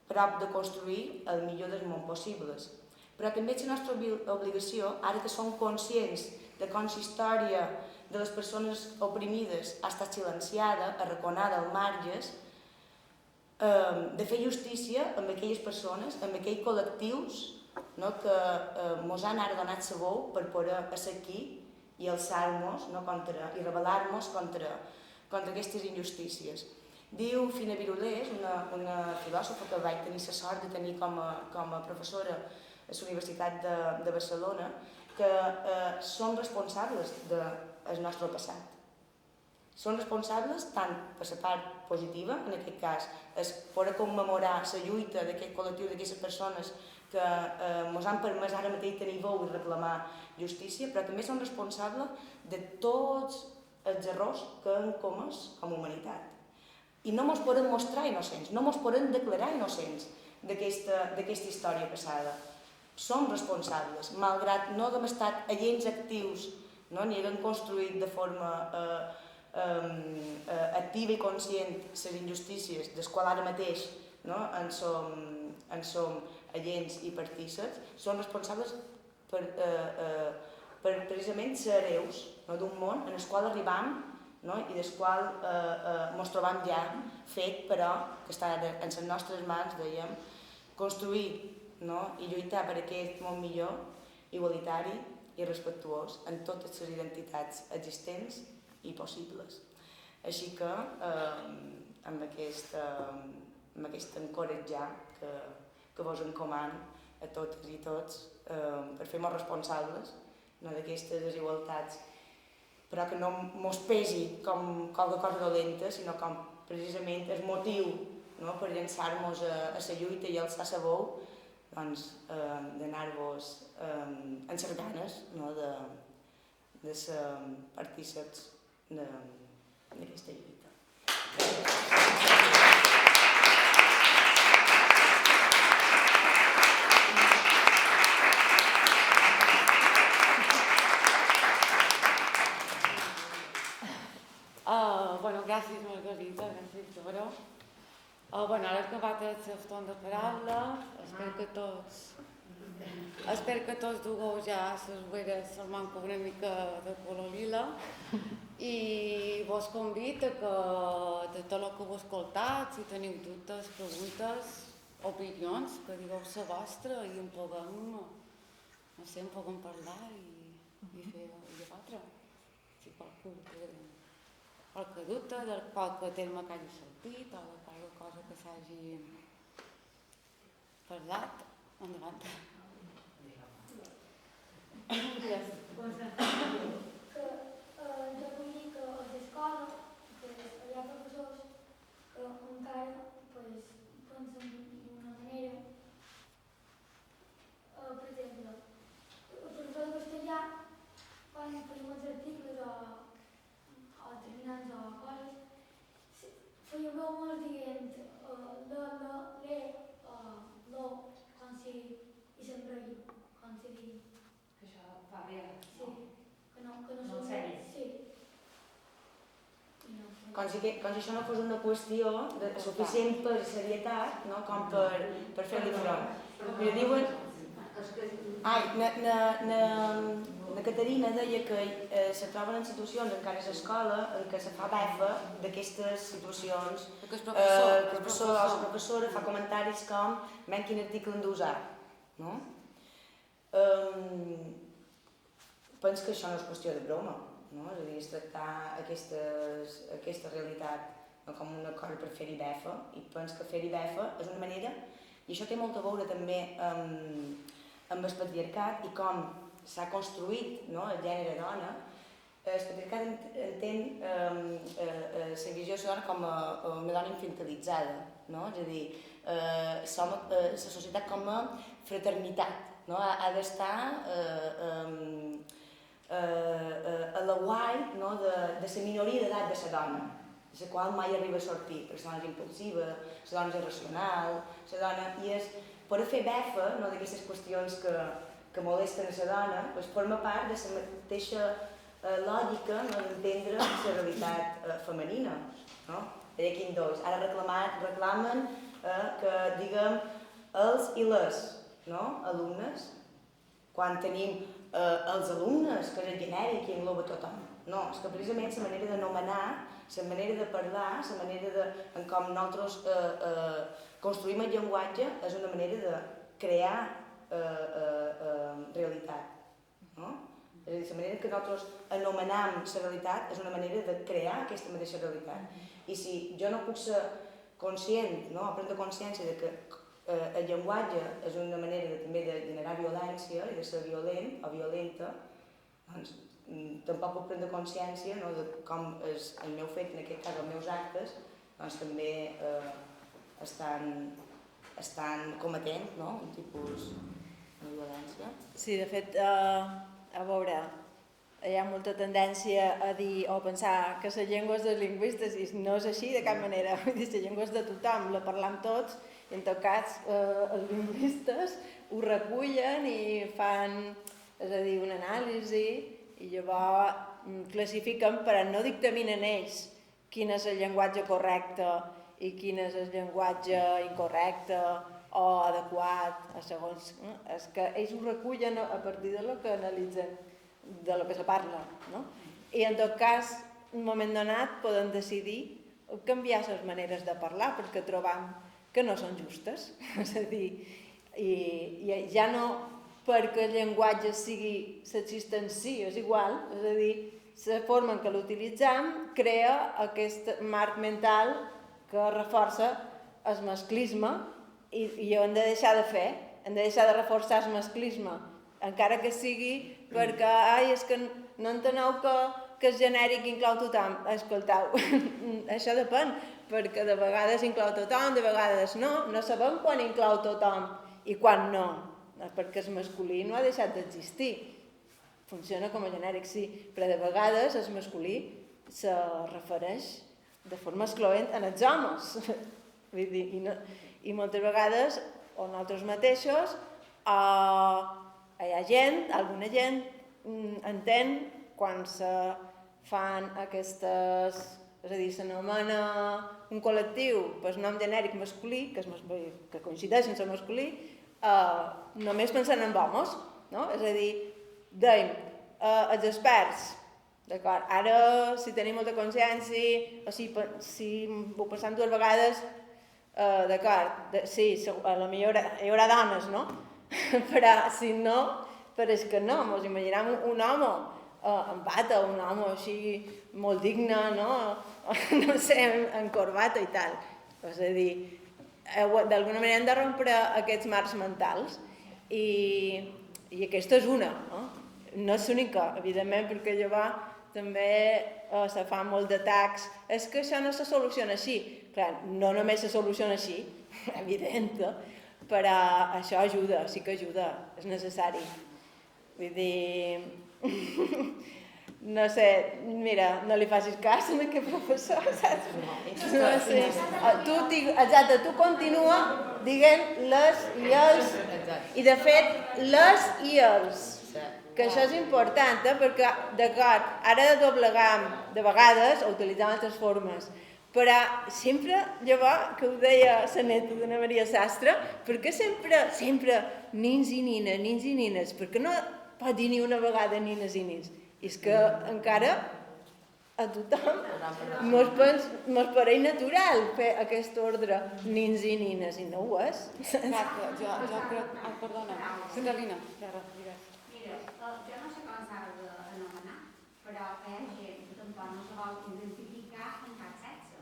prop de construir el millor dels món possibles. Però també és la nostra obligació, ara que som conscients de com la història de les persones oprimides ha estat silenciada, arraconada als marges, de fer justícia amb aquelles persones, amb aquells col·lectius que ens han ara donat la veu per poder ser aquí i alçar-nos i rebel·lar-nos contra aquestes injustícies. Diu Fina Birulés, una filòsofa que vaig tenir la sort de tenir com a professora a la Universitat de Barcelona, que som responsables del nostre passat. Són responsables tant per la part positiva, en aquest cas, és poder commemorar la lluita d'aquest col·lectiu, d'aquestes persones que ens han permès ara mateix tenir veu i reclamar justícia, però també són responsables de tots els errors que hem comès com a humanitat. I no ens podem mostrar innocents, no ens podem declarar innocents d'aquesta història passada. Som responsables, malgrat no haguem estat agents actius, ni haguem construït de forma activa i conscient les injustícies, des quals ara mateix en som agents i partíceps, són responsables per precisament ser hereus d'un món en el qual arribam i del qual ens trobam ja fet, però que està en les nostres mans, dèiem, construir i lluitar per aquest món millor, igualitari i respectuós en totes les identitats existents i possibles. Així que amb aquest encoratjar que vos encoman a totes i tots per fer-nos responsables d'aquestes desigualtats, però que no mos pesi com qualque cosa dolenta, sinó com precisament el motiu per llançar-nos a la lluita i alçar la veu, d'anar-vos en les ganes de ser partíceps d'aquesta lluita. Gràcies Margarita, gràcies Doro. Ara he acabat el seu torn de paraula, espero que tots dugueu ja les ulleres al manco una mica de color lila i vos convido que de tot el que heu escoltat, si teniu dubtes, preguntes, opinions, que digueu la vostra i en puguem parlar i fer debatre. Si qualcú qualque dubte, de qualque terme que hagi sortit o de qualque cosa que s'hagi parlat, endavant. Jo vull dir que a l'escola hi ha professors que encara pensen d'una manera. Per exemple, el professor de castellà, quan feia uns articles o determinants o coses, feia veu molt dient lo, com si i s'enrotlli, com si digui. Que això fa bé. Sí, que no No sèrio. Sí. Com si això no fos una qüestió de suficient per serietat com per fer-li front. Mira, diuen... La Caterina deia que se troben en situacions encara a l'escola en què se fa befa d'aquestes situacions. El professor o la professora fa comentaris com «men quin article han d'usar». penso que això no és qüestió de broma, no? És a dir, és tractar aquesta realitat com una cosa per fer-hi befa, i penso que fer-hi befa és una manera, i això té molt a veure també amb el patriarcat i com s'ha construït, no, el gènere dona. El patriarcat entén la visió de la dona com una dona infantilitzada, no? És a dir, la societat com a fraternitat, no? Ha d'estar a la guai, no? de la minoria d'edat de la dona, de la qual mai arriba a sortir, perquè la dona és impulsiva, la dona és irracional, la dona, i és per fer befa, no? D'aquestes qüestions que molesten a la dona, doncs forma part de la mateixa lògica, no? D'entendre la realitat femenina, no? Aquí dos. Ara reclamen que diguem els i les, no? Alumnes, quan tenim els alumnes, que és el genèric i engloba tothom. No, és que precisament la manera d'anomenar, la manera de parlar, la manera en com nosaltres construïm el llenguatge és una manera de crear realitat, no? És a dir, la manera que nosaltres anomenam la realitat és una manera de crear aquesta mateixa realitat. I si jo no puc ser conscient, no? Prendre consciència de que el llenguatge és una manera també de generar violència i de ser violent o violenta, doncs tampoc puc prendre consciència, no? De com és el meu fet, en aquest cas els meus actes, doncs també estan cometent, no? Un tipus de violència. Sí, de fet, a veure, hi ha molta tendència a dir o a pensar que la llengua és dels lingüistes i no és així de cap manera. Vull dir, la llengua és de tothom, la parlam tots i en tot cas els lingüistes ho recullen i fan, és a dir, una anàlisi i llavors classifiquen, però no dictaminen ells quin és el llenguatge correcte i quin és el llenguatge incorrecte o adequat, segons... És que ells ho recullen a partir de lo que analitzen, de lo que se parla, no? I en tot cas, en un moment donat, poden decidir canviar les maneres de parlar perquè trobam que no són justes. És a dir, i ja no perquè el llenguatge sigui sexista en si, és igual, és a dir, la forma en què l'utilitzam crea aquest marc mental que reforça el masclisme i ho hem de deixar de fer, hem de deixar de reforçar el masclisme, encara que sigui perquè, és que no enteneu que és genèric i inclou tothom. Escolteu, això depèn, perquè de vegades inclou tothom, de vegades no sabem quan inclou tothom i quan no, perquè el masculí no ha deixat d'existir. Funciona com a genèric, sí, però de vegades el masculí se refereix de forma excloent en els homes. Vull dir, i moltes vegades, o nosaltres mateixos, hi ha gent, alguna gent entén quan se fan aquestes, és a dir, s'anomena un col·lectiu pel nom genèric masculí, que coincideix en el masculí, només pensant en homes, no? És a dir, deim, els experts, d'acord, ara si tenim molta consciència, o si ho pensem dues vegades, d'acord, sí, potser hi haurà dones, no? Però si no, pareix que no, ens imaginem un home amb bata, un home així molt digne, no? No sé, amb corbata i tal. És a dir, d'alguna manera hem de rompre aquests marcs mentals i aquesta és una, no? No és l'única, evidentment, perquè llavors també se fan molt d'atacs. És que això no se soluciona així. Clar, no només se soluciona així, evident, però això ajuda, sí que ajuda, és necessari. Vull dir, no sé, mira, no li facis cas a aquest professor, saps? No sé. Exacte, tu continua dient les i els, i de fet, les i els. Que això és important, perquè, d'acord, ara doblegam de vegades o utilitzem altres formes, però sempre, llavors, que ho deia la neta d'Anna Maria Sastre, perquè sempre nins i nines, perquè no pot dir ni una vegada nines i nins? I és que encara a tothom mos pareix natural fer aquest ordre nins i nines, i no ho és. Exacte, jo crec... Perdona, Catalina, digues. Mira, jo no sé com s'ha de però hi ha gent que tampoc no se vol identificar amb cap sexe,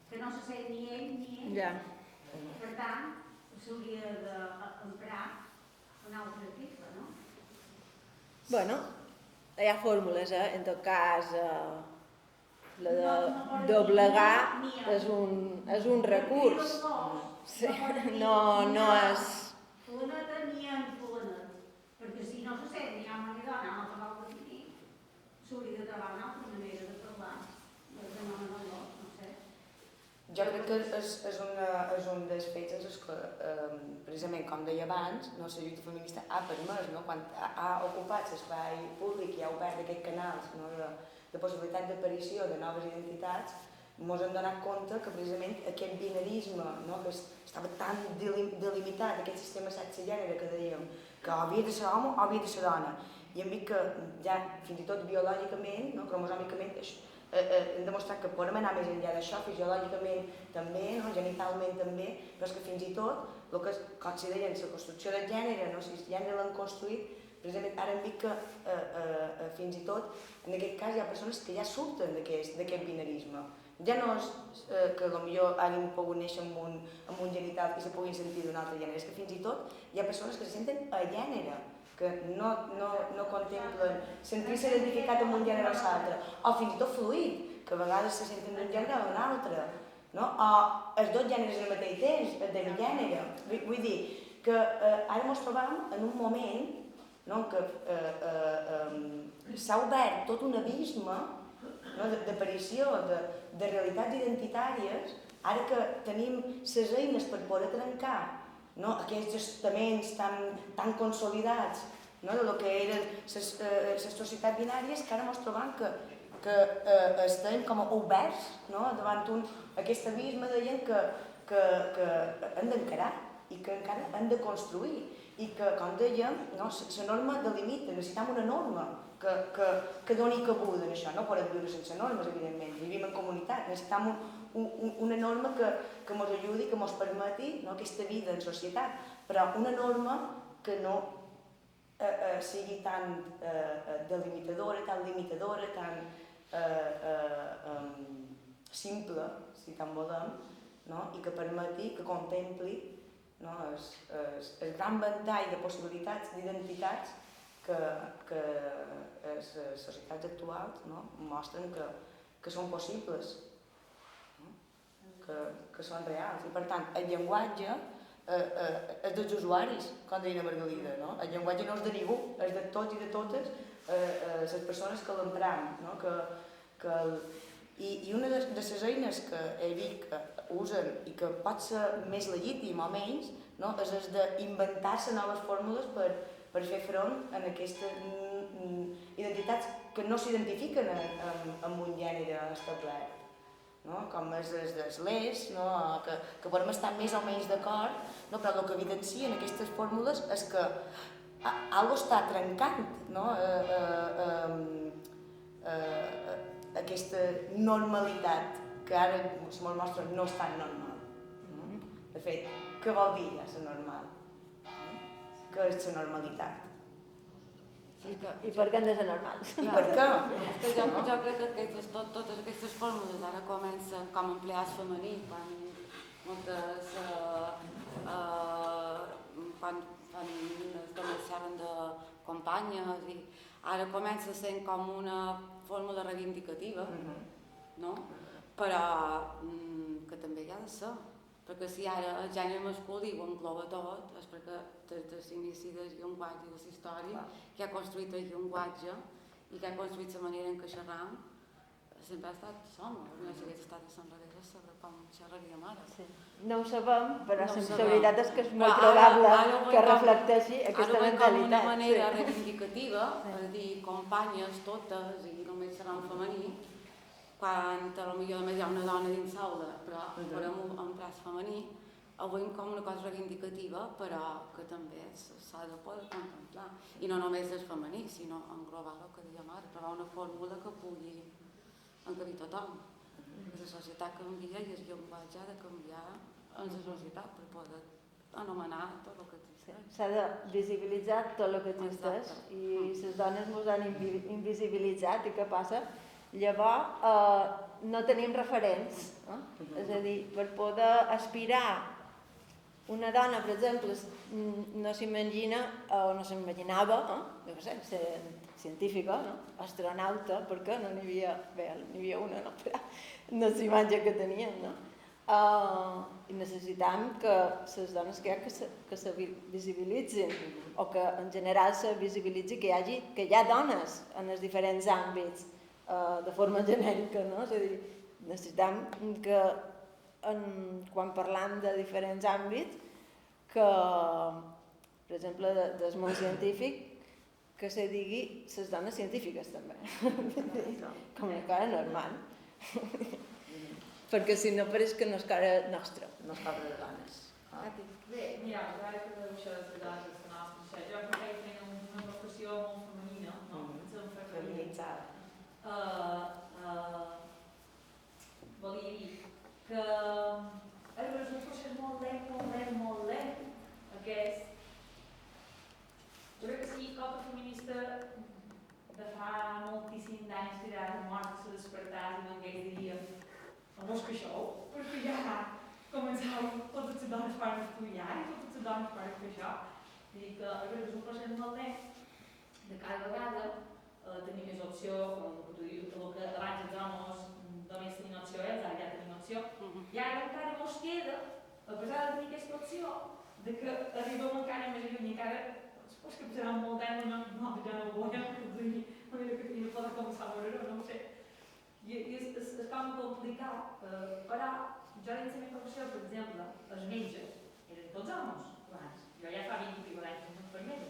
que no se sent ni ell ni ell. Ja. Per tant, s'hauria d'emprar un altre article, no? Bueno, hi ha fórmules, en tot cas, la de doblegar és un recurs. Sí, no és... Fulaneta ni en fulanet, perquè si no se sent ni home ni dona amb el que vol definir, s'hauria de trobar una altra manera de parlar de nom en el no sé. Jo crec que és un dels fets en els que, precisament com deia abans, la lluita feminista ha permès, quan ha ocupat l'espai públic i ha obert aquests canals de possibilitat d'aparició de noves identitats, ens hem donat compte que precisament aquest binarisme que estava tan delimitat, aquest sistema sexe-gènere que dèiem, que o havia de ser home o havia de ser dona, i hem vist que ja fins i tot biològicament, cromosòmicament, hem demostrat que podem anar més enllà d'això, fisiològicament també, genitalment també, però és que fins i tot, el que com si deien, la construcció del gènere, si el gènere l'han construït, precisament ara hem vist que fins i tot, en aquest cas, hi ha persones que ja surten d'aquest binarisme. Ja no és que potser hagin pogut néixer amb un genital i se puguin sentir d'un altre gènere, és que fins i tot hi ha persones que se senten a gènere, que no contemplen sentir-se identificat amb un gènere o l'altre, o fins i tot fluid, que a vegades se senten d'un gènere o d'un altre, o els dos gèneres al mateix temps, el demigènere. Vull dir que ara ens trobam en un moment que s'ha obert tot un abisme d'aparició de realitats identitàries, ara que tenim les eines per poder trencar aquests estaments tan consolidats del que eren les societats binàries, que ara ens trobam que estem com oberts davant aquest abisme, deien que hem d'encarar i que encara hem de construir i que, com dèiem, la norma delimita, necessitem una norma que doni cabuda en això. No podem viure sense normes, evidentment, vivim en comunitat, necessitem una norma que ens ajudi, que ens permeti aquesta vida en societat, però una norma que no sigui tan delimitadora, tan limitadora, tan simple, si tant volem, i que permeti, que contempli el gran ventall de possibilitats, d'identitats que les societats actuals mostren que són possibles, que són reals. I per tant, el llenguatge és dels usuaris, com deia la Margalida. El llenguatge no és de ningú, és de tots i de totes les persones que l'empram. I una de les eines que he vist que usen i que pot ser més legítim o menys és d'inventar-se noves fórmules per fer front a aquestes identitats que no s'identifiquen amb un gènere establert, com és les les, que podem estar més o menys d'acord, però el que evidencien aquestes fórmules és que algo està trencant aquesta normalitat que ara es mostra no és tan normal. De fet, què vol dir ja ser normal? Què és la normalitat? I per què han de ser normals? I per què? Jo crec que totes aquestes fórmules ara comencen com a empleats femení, quan moltes quan començaven de companyes i ara comença sent com una fórmula reivindicativa, però que també hi ha de ser, perquè si ara el gènere masculí ho engloba tot és perquè des de l'inici del llenguatge i de la història que ha construït el llenguatge i que ha construït la manera en què xerram sempre ha estat home, no si hagués estat a l'enrere sobre com xerraríem ara. No ho sabem, però la veritat és que és molt probable que reflecteixi aquesta mentalitat. Ara ho veiem com una manera reivindicativa, és a dir, companyes totes i només serà en femení, quan potser només hi ha una dona dins l'aula, però farem un braç femení, ho veiem com una cosa reivindicativa, però que també s'ha de poder contemplar. I no només és femení, sinó englobar el que dèiem ara, trobar una fórmula que pugui encabir tothom. La societat canvia i el llenguatge ha de canviar en la societat per poder anomenar tot el que existeix. S'ha de visibilitzar tot el que existeix i les dones ens han invisibilitzat i què passa? Llavors no tenim referents, és a dir, per poder aspirar una dona, per exemple, no s'imagina o no s'imaginava, jo què sé, ser científica, astronauta, perquè no n'hi havia una, però no és l'imatge que tenien, no? I necessitem que les dones que se visibilitzin o que en general se visibilitzi que hi ha dones en els diferents àmbits de forma genèrica, no? És a dir, necessitem que quan parlam de diferents àmbits que, per exemple, del món científic, que se digui les dones científiques també, com una cosa normal. Perquè si no pareix que no és cara nostra. No es parla de dones. Bé, mira, ara que això de les dones, jo crec que tenen una professió molt femenina, no? Feminitzada. Volia dir que el procés molt lent, aquest. Jo crec que sí, com a feminista de fa moltíssim d'anys que era mort se despertàs i no hagués diria no és que això, perquè ja començàvem, totes les dones per estudiar i totes les dones per fer això. Vull dir que és un procés molt lent de cada vegada tenir més opció, el que abans els homes només tenien opció, ara ja tenim opció, i ara encara mos queda, a pesar de tenir aquesta opció, de que arribem encara més lluny, encara és que serà molt temps, no, ja no ho volem, de manera que no podem començar a veure, no ho sé. I és com complicat, però jo dins la meva professió, per exemple, els metges eren tots homes abans, jo ja fa 20 i anys que soc infermera,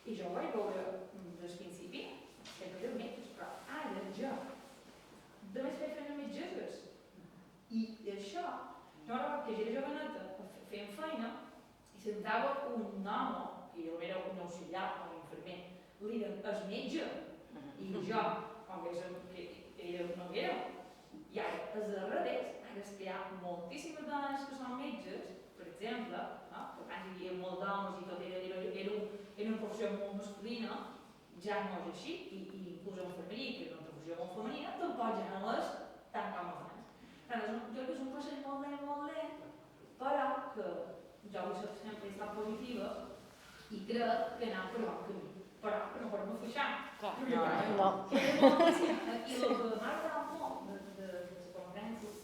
i jo ho vaig veure des del principi, sempre eren metges, però ara jo només feia feina metgesses. I això, jo recordo que jo era joveneta, fèiem feina, i sentava un home, que jo era un auxiliar o un infermer, l'eren el metge, i jo, com que no era, i ara, és al revés, ara és que hi ha moltíssimes dones que són metges, per exemple, que abans hi havia molt d'homes i tot era una professió molt masculina, ja no és així, i inclús en infermeria, que era una professió molt femenina, tampoc ja no és tant com abans. Jo crec que és un procés molt lent, però que jo vull ser sempre estar positiva i crec que anem per bon camí. Però que no podem afluixar. No. I el que m'ha agradat molt de les conferències,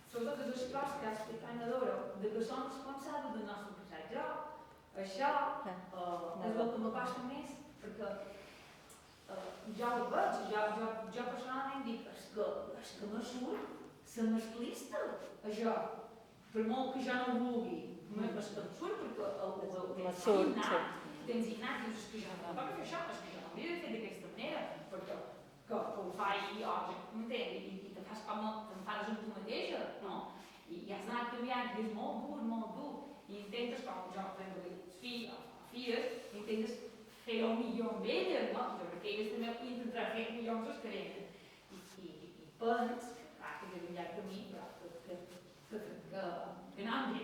sobretot de les coses que ha explicat la Dora, de que som responsables del nostre passat. Això és el que me passa més, perquè ja ho veig, jo personalment dic, és que me surt ser masclista, això, per molt que jo no ho vulgui, és que em surt perquè el tens innat, dius, és que jo no puc fer això, és que jo no hauria de fer d'aquesta manera, perquè que ho faig jo, m'entens, i te fas com te'n fares amb tu mateixa, no? I has anat canviant, i és molt dur, i intentes, com jo, per exemple, filles, intentes fer-ho millor amb elles, no? Jo crec que elles també intentaran fer millor amb les crenes. I pens, clar, que és un llarg camí, que anem bé.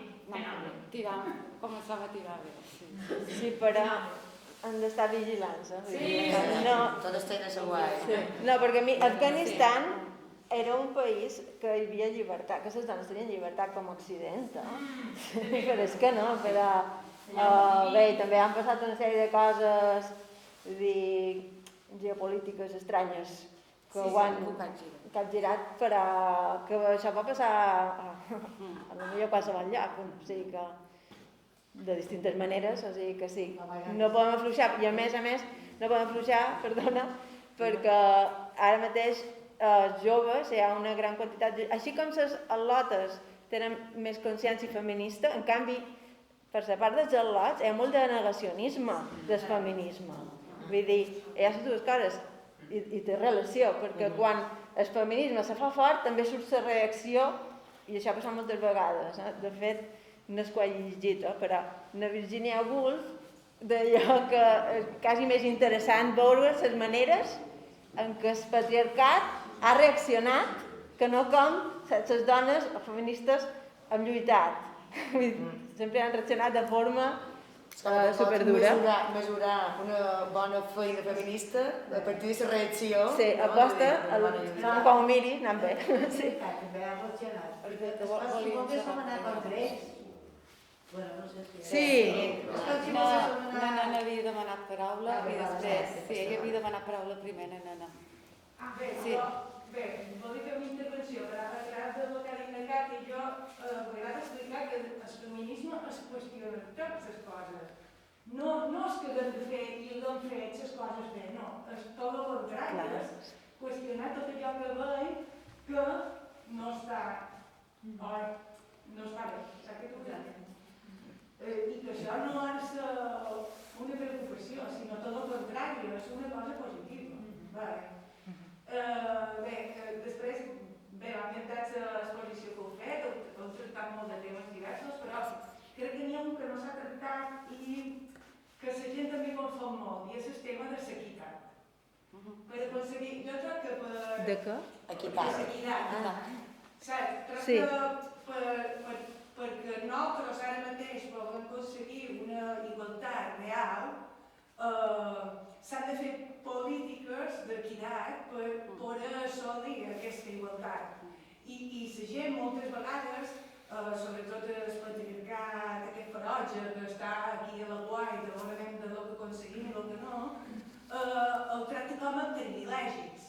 Començava a tirar bé. Sí, però hem d'estar vigilants. Sí. Totes tenen la guai. No, perquè a mi, Afganistan era un país que hi havia llibertat, que les dones tenien llibertat com a Occident, però és que no, però bé, també han passat una sèrie de coses, geopolítiques estranyes, que ho han capgirat, però que això pot passar a la millor qualsevol lloc, o sigui que de distintes maneres, o sigui que sí, no podem afluixar, i a més, no podem afluixar, perdona, perquè ara mateix joves hi ha una gran quantitat, així com les al·lotes tenen més consciència feminista, en canvi, per la part dels al·lots hi ha molt de negacionisme del feminisme, vull dir, hi ha les dues coses, i té relació, perquè quan el feminisme se fa fort també surt la reacció, i això passa moltes vegades, de fet, no és que ho hagi llegit, però la Virginia Woolf deia que és quasi més interessant veure les maneres en què el patriarcat ha reaccionat que no com les dones feministes hem lluitat. Sempre han reaccionat de forma superdura. superdura. Mesurar una bona feina feminista a partir de la reacció. Sí, aposta, quan ho miri, anant bé. Sí. També ha reaccionat, perquè Volia després moltes xerrar. som anat contra ells. Bueno, no sé si... Sí. Na nena havia demanat paraula i després, sí, ella havia demanat paraula primer, na nena. Bé, Sí. bé, vol dir que una intervenció per a través del que ha dit la Cati, jo m'agrada explicar que el feminisme es qüestiona totes les coses. No és que haguem de fer i haguem fet les coses bé, no, és tot el contrari, és qüestionar tot allò que veiem que no està bé, sap què t'ho dic? I que això no és una preocupació, sinó tot el contrari, és una cosa positiva. Després, l'ambientat de l'exposició que heu fet, heu tractat molt de temes diversos, però crec que n'hi ha un que no s'ha tractat i que la gent també confon molt, i és el tema de l'equitat. Per aconseguir, jo crec que per... De què? Equitat. Sí. Perquè nosaltres ara mateix puguem aconseguir una igualtat real, s'han de fer polítiques d'equitat per assolir aquesta igualtat. I la gent moltes vegades, sobretot el patriarcat, aquest ferotge que està aquí a la guai, de l'hora de del que aconseguim i el que no, el tracta com a privilegis.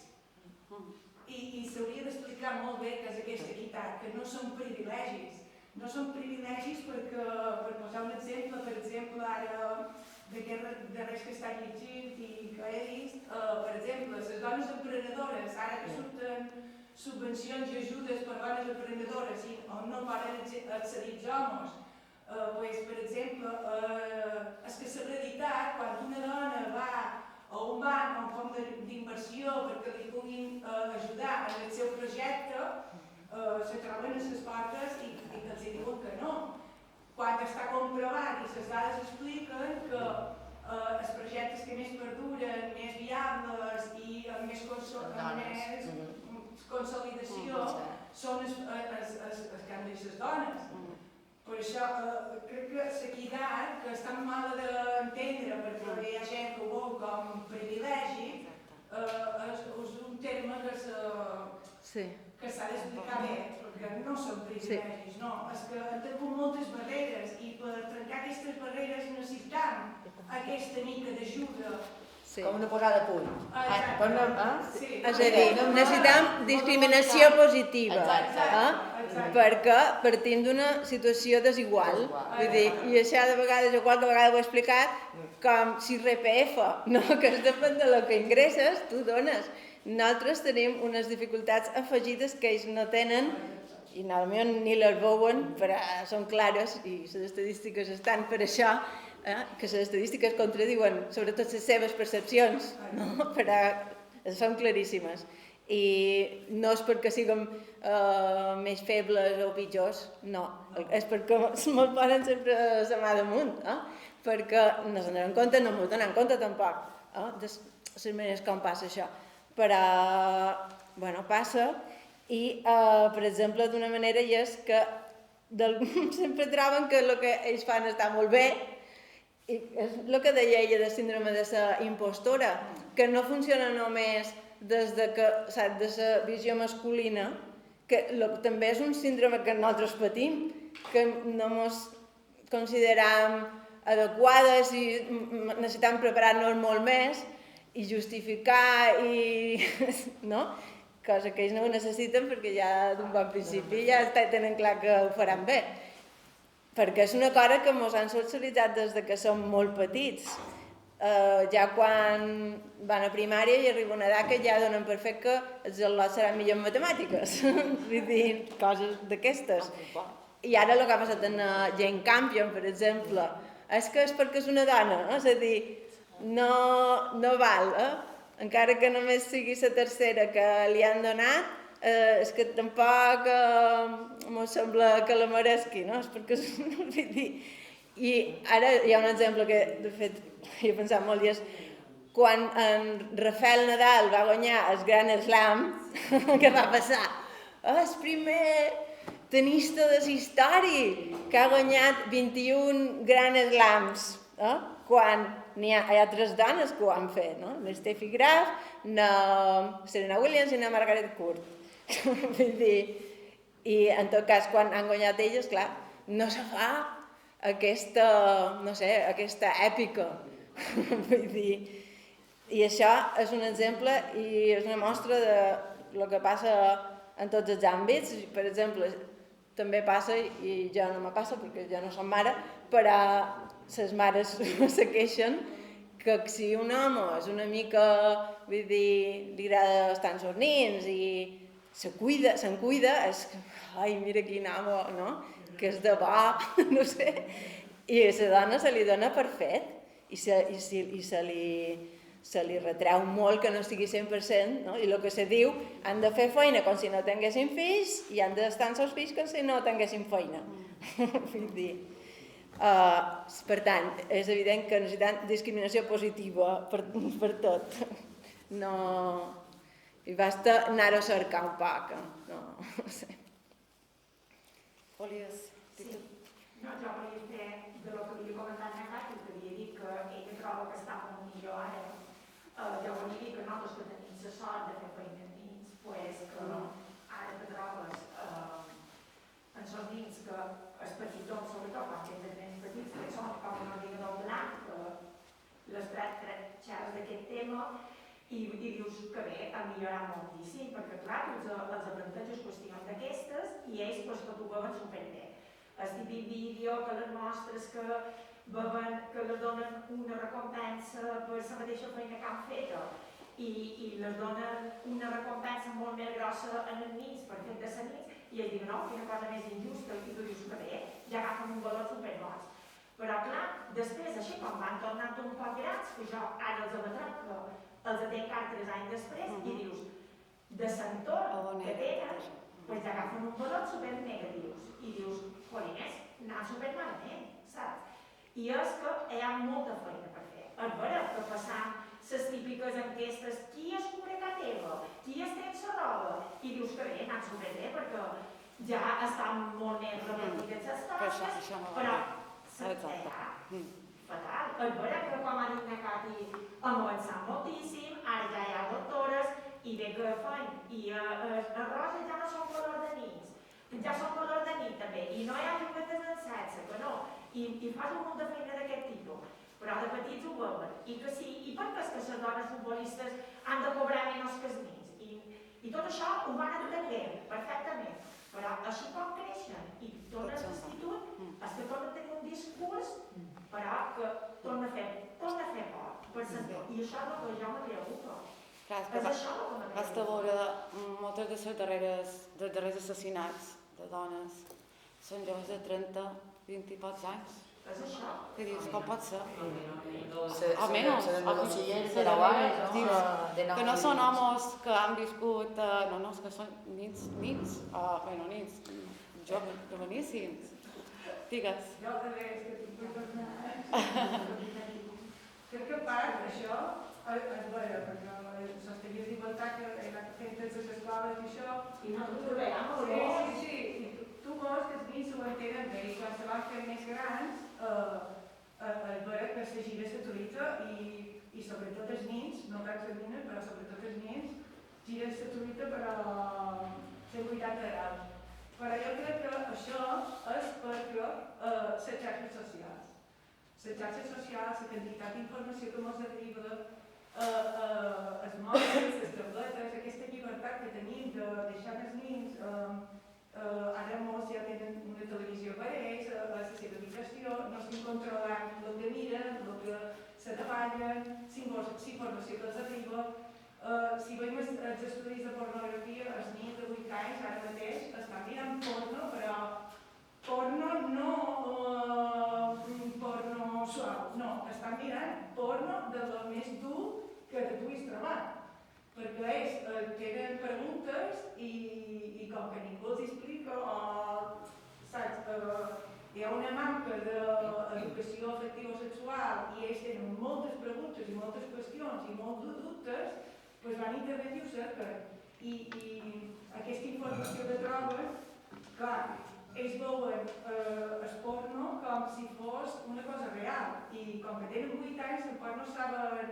I s'hauria d'explicar molt bé què és aquesta equitat, que no són privilegis. No són privilegis perquè, per posar un exemple, per exemple, ara d'aquests darrers que estan llegint i que he vist, per exemple, les dones emprenedores, ara que surten subvencions i ajudes per dones emprenedores on no poden accedir els homes, per exemple, és que la realitat, quan una dona va a un banc o un fons d'inversió perquè li puguin ajudar en el seu projecte, se troben a les portes i que els diuen que no. Quan està comprovat i les dades expliquen que els projectes que més perduren, més viables i amb més consolidació són els que han de les dones. Per això crec que l'equitat, que és tan mala d'entendre perquè hi ha gent que ho veu com privilegi, és un terme que s'ha d'explicar bé, perquè no són privilegis, no. És que hem tingut moltes barreres i per trencar aquestes barreres necessitam aquesta mica d'ajuda. Com una posada a punt. És a dir, necessitem discriminació positiva, perquè partim d'una situació desigual. Vull dir, i això de vegades, jo qualque vegada ho he explicat, com si RPF, no, que és depèn de lo que ingresses, tu dones. Nosaltres tenim unes dificultats afegides que ells no tenen i normalment ni les veuen, però són clares i les estadístiques estan per això, que les estadístiques contradiuen sobretot les seves percepcions, no? Però són claríssimes. I no és perquè siguem més febles o pitjors, no, és perquè ens ponen sempre la mà damunt, perquè no se n'han compte, no m'ho donen compte tampoc, de les maneres com passa això. Però, bueno, passa i, per exemple, d'una manera i és que sempre troben que el que ells fan està molt bé i és el que deia ella de síndrome de la impostora, que no funciona només des de la visió masculina, que també és un síndrome que nosaltres patim, que no ens consideram adequades i necessitem preparar-nos molt més i justificar i... no? Cosa que ells no ho necessiten perquè ja d'un bon principi ja tenen clar que ho faran bé. Perquè és una cosa que ens han socialitzat des que som molt petits. Ja quan van a primària i arriba una edat que ja donen per fet que els al·lots seran millor en matemàtiques. Vull dir, coses d'aquestes. I ara el que ha passat en Jane Campion, per exemple, és que és perquè és una dona, és a dir, no val, encara que només sigui la tercera que li han donat, és que tampoc m'ho sembla que la mereixi, no? És perquè vull dir... I ara hi ha un exemple que, de fet, he pensat molt, i és quan en Rafael Nadal va guanyar el Grand Slam, què va passar? El primer tenista de la història, que ha guanyat 21 Grand Slams, quan hi ha 3 dones que ho han fet, no? La Steffi Graf, la Serena Williams i la Margaret Court. Vull dir, i en tot cas, quan han guanyat elles, clar, no se fa aquesta, no sé, aquesta èpica. Vull dir, i això és un exemple i és una mostra de el que passa en tots els àmbits. Per exemple, també passa, i jo no me passa perquè jo no som mare, però les mares se queixen que si un home és una mica, vull dir, li agrada estar amb els nens i se'n cuida, és que, ai, mira quin home, no? Que és de bo, no sé. I a la dona se li dona per fet i se li retreu molt que no estigui 100%, no? I el que se diu, han de fer feina com si no tinguessin fills i han d'estar amb els fills com si no tinguessin feina. Vull dir, per tant, és evident que necessitem discriminació positiva per tot. No... I basta anar-ho a cercar un poc, no sé. Volies dir tu? No, jo volia fer de lo que havia comentat en Gatti, que havia dit que ella troba que està molt millor ara. Jo volia dir que nosaltres que tenim la sort de fer feina amb nens, pues que ara te trobes en els nens que els petitons, sobretot quan tens nens petits, que són com una liga del blanc, que les xerres d'aquest tema, i dius que bé, ha millorat moltíssim, perquè clar, els aprenentatges qüestions d'aquestes i ells pues, que t'ho veuen superbé. El típic vídeo que les mostres que veuen que les donen una recompensa per la mateixa feina que han fet i les donen una recompensa molt més grossa en els nens per fet de la nit i ells diuen, no, quina cosa més injusta, i tu dius que bé, ja agafen un valor superbons. Però clar, després, així com van tornant un poc grans, que jo ara els abatrec que els atenc ara 3 anys després i dius, de l'entorn que tenen, doncs ja agafen un valor supernegatius i dius, joliners, anant supermalament, saps? I és que hi ha molta feina per fer. És vera que passant les típiques enquestes, qui es cura a teva, qui es té la roba, i dius que bé, anant superbé perquè ja estan molt més repetides les coses, però fatal. És vera que com ha dit la Cati, hem avançat moltíssim, ara ja hi ha doctores i bé que fan. I els roses ja no són color de nits, ja són color de nit també, i no hi ha juguetes en sexe, que no, i fas un munt de feina d'aquest tipus, però de petits ho veuen, i que sí, i per què és que les dones futbolistes han de cobrar menys que els nens, i tot això ho van entenent perfectament, però així com creixen i tornen a l'institut, és que tornen a tenir un discurs, però que torna a fer por per sentir, i això és el que jo me preocupa. És això el que me preocupa. Basta veure moltes de les darrers assassinats de dones són joves de 30, 20 i pocs anys. És això. Que dius, com pot ser? Almenys, que no són homes que han viscut, no, que són nits, joveníssims. Digues. Jo també és que tinc que tornar. Crec que part d'això és vera, perquè s'estaria d'igualtat que he anat fent totes les escoles i això. I no t'ho trobarà molt bé. Sí, i tu veus que els nens s'ho entenen bé i quan se van fer més grans és vera que se gira la truita i sobretot els nens, no tant les nenes, però sobretot els nens, giren la truita per a 180 graus. Però jo crec que això és perquè les xarxes socials. Les xarxes socials, la quantitat d'informació que ens arriba, els mòbils, les tabletes, aquesta llibertat que tenim de deixar els nens, ara molts ja tenen una televisió per ells, a la seva habitació, no estan controlant el que miren, el que se treballen, la informació que els arriba. Si veiem els estudis de pornografia, els nens de 8 anys ara mateix estan mirant porno, però porno no porno suau, no, estan mirant porno de lo més dur que te puguis trobar. Perquè ells tenen preguntes i com que ningú els explica saps, hi ha una manca d'educació afectivo-sexual i ells tenen moltes preguntes i moltes qüestions i molts dubtes, doncs van internet i ho cerquen. I aquesta informació que troben clar, ells veuen el porno com si fos una cosa real i com que tenen 8 anys tampoc no saben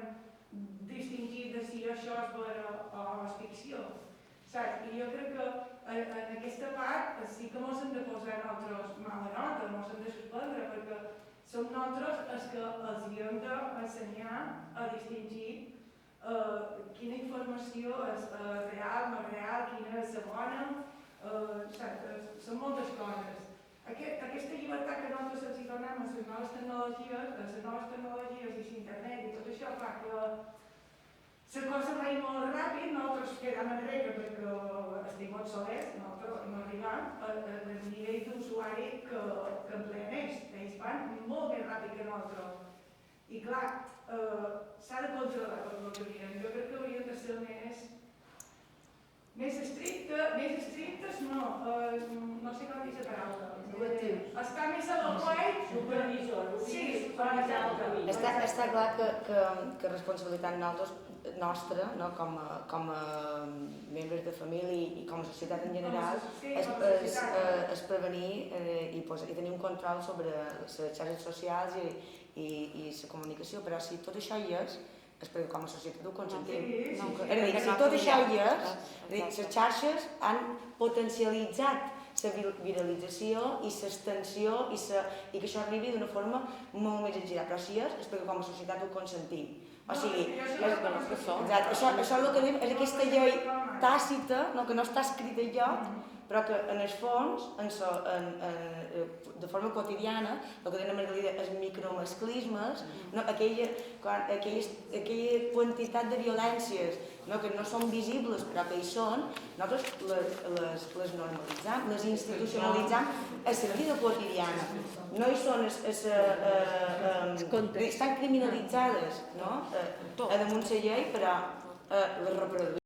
distingir de si això és vera o és ficció, saps? I jo crec que en aquesta part sí que mos hem de posar nosaltres mala nota, mos hem de suspendre, perquè som nosaltres els que els hem d'ensenyar a distingir quina informació és real, no real, quina és la bona, són moltes coses. Aquesta llibertat que nosaltres els donem a les noves tecnologies i l'internet i tot això fa que la cosa va molt ràpid, nosaltres quedem enrere perquè estem obsolets, nosaltres no arribem al nivell d'usuari que empleen ells van molt més ràpid que nosaltres. I clar, s'ha de controlar tot el que miren. Jo crec que haurien de ser més estrictes, no sé com dir la paraula. Està més a la guai. Supervisor, Sí, supervisar el camí. Està clar que responsabilitat nostra, no, com a membres de família i com a societat en general, és prevenir i tenir un control sobre les xarxes socials i la comunicació, però si tot això hi és perquè com a societat ho consentim. És a dir, si tot això hi és, les xarxes han potencialitzat la viralització i l'extensió i que això arribi d'una forma molt més exagerada, però si és perquè com a societat ho consentim. O sigui, això és el que diu, és aquesta llei tàcita, que no està escrita enlloc, però que en el fons, de forma quotidiana, el que tenen és micromasclismes, aquella quantitat de violències que no són visibles però que hi són, nosaltres les normalitzam, les institucionalitzam a la vida quotidiana. No hi són, estan criminalitzades a damunt la llei, però les reproduïm.